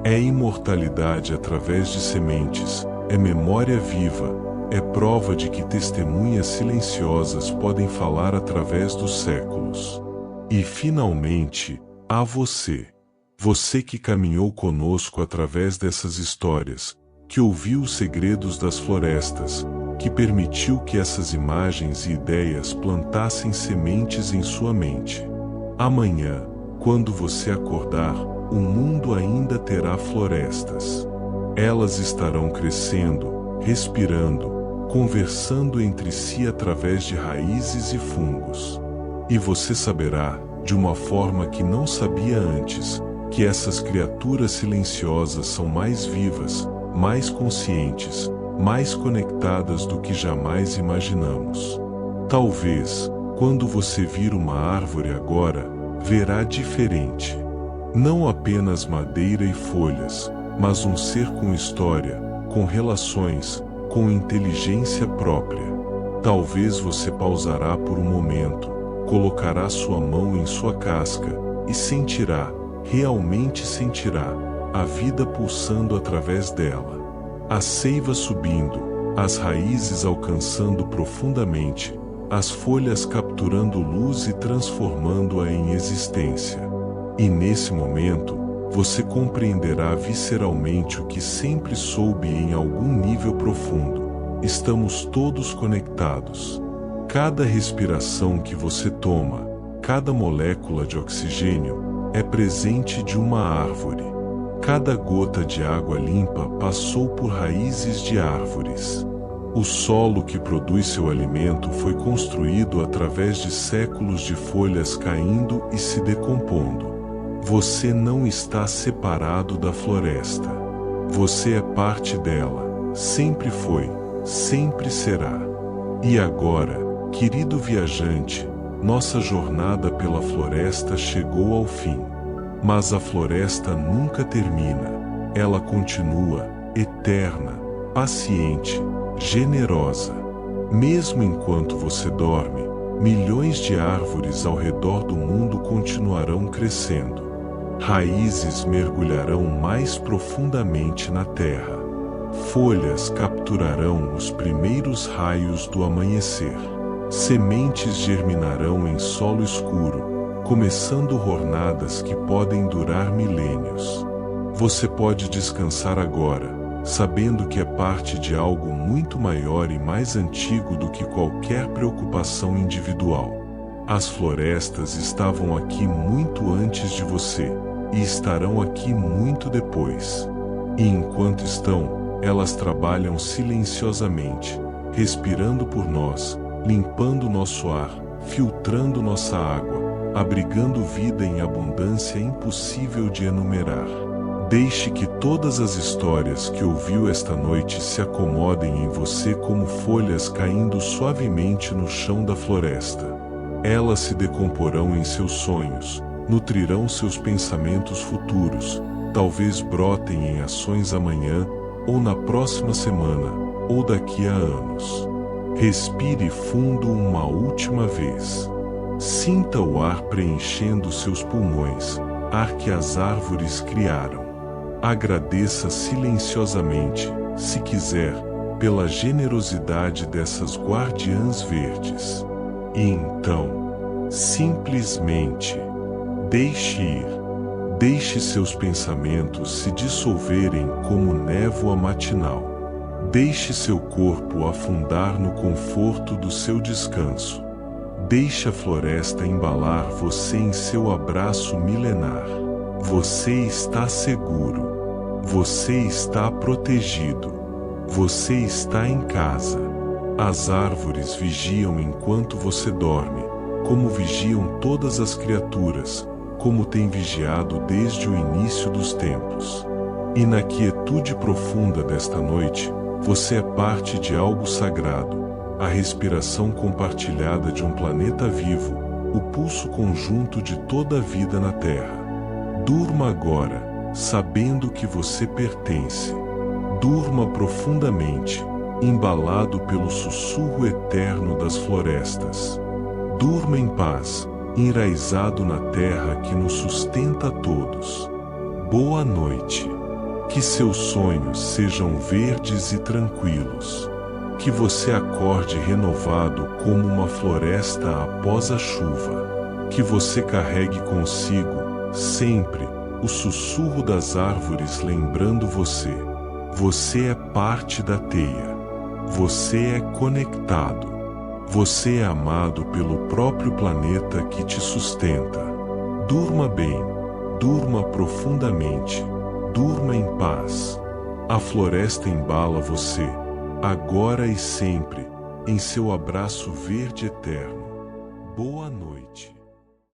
É imortalidade através de sementes, é memória viva, é prova de que testemunhas silenciosas podem falar através dos séculos. E finalmente, há você. Você que caminhou conosco através dessas histórias, que ouviu os segredos das florestas, que permitiu que essas imagens e ideias plantassem sementes em sua mente. Amanhã, quando você acordar, o mundo ainda terá florestas. Elas estarão crescendo, respirando, conversando entre si através de raízes e fungos. E você saberá, de uma forma que não sabia antes, que essas criaturas silenciosas são mais vivas, mais conscientes, mais conectadas do que jamais imaginamos. Talvez, quando você vir uma árvore agora, verá diferente. Não apenas madeira e folhas, mas um ser com história, com relações, com inteligência própria. Talvez você pausará por um momento, colocará sua mão em sua casca e sentirá, realmente sentirá, a vida pulsando através dela. A seiva subindo, as raízes alcançando profundamente, as folhas capturando luz e transformando-a em existência. E nesse momento, você compreenderá visceralmente o que sempre soube em algum nível profundo: estamos todos conectados. Cada respiração que você toma, cada molécula de oxigênio, é presente de uma árvore. Cada gota de água limpa passou por raízes de árvores. O solo que produz seu alimento foi construído através de séculos de folhas caindo e se decompondo. Você não está separado da floresta. Você é parte dela. Sempre foi, sempre será. E agora, querido viajante, nossa jornada pela floresta chegou ao fim. Mas a floresta nunca termina. Ela continua, eterna, paciente, generosa. Mesmo enquanto você dorme, milhões de árvores ao redor do mundo continuarão crescendo. Raízes mergulharão mais profundamente na terra. Folhas capturarão os primeiros raios do amanhecer. Sementes germinarão em solo escuro, começando jornadas que podem durar milênios. Você pode descansar agora, sabendo que é parte de algo muito maior e mais antigo do que qualquer preocupação individual. As florestas estavam aqui muito antes de você, e estarão aqui muito depois. E enquanto estão, elas trabalham silenciosamente, respirando por nós, limpando nosso ar, filtrando nossa água, abrigando vida em abundância impossível de enumerar. Deixe que todas as histórias que ouviu esta noite se acomodem em você como folhas caindo suavemente no chão da floresta. Elas se decomporão em seus sonhos, nutrirão seus pensamentos futuros, talvez brotem em ações amanhã, ou na próxima semana, ou daqui a anos. Respire fundo uma última vez. Sinta o ar preenchendo seus pulmões, ar que as árvores criaram. Agradeça silenciosamente, se quiser, pela generosidade dessas guardiãs verdes. E então, simplesmente, deixe ir. Deixe seus pensamentos se dissolverem como névoa matinal. Deixe seu corpo afundar no conforto do seu descanso. Deixe a floresta embalar você em seu abraço milenar. Você está seguro. Você está protegido. Você está em casa. As árvores vigiam enquanto você dorme, como vigiam todas as criaturas, como tem vigiado desde o início dos tempos. E na quietude profunda desta noite, você é parte de algo sagrado, a respiração compartilhada de um planeta vivo, o pulso conjunto de toda a vida na Terra. Durma agora, sabendo que você pertence. Durma profundamente, embalado pelo sussurro eterno das florestas. Durma em paz, enraizado na terra que nos sustenta a todos. Boa noite. Que seus sonhos sejam verdes e tranquilos. Que você acorde renovado como uma floresta após a chuva. Que você carregue consigo, sempre, o sussurro das árvores lembrando você. Você é parte da teia. Você é conectado. Você é amado pelo próprio planeta que te sustenta. Durma bem. Durma profundamente. Durma em paz. A floresta embala você, agora e sempre, em seu abraço verde eterno. Boa noite.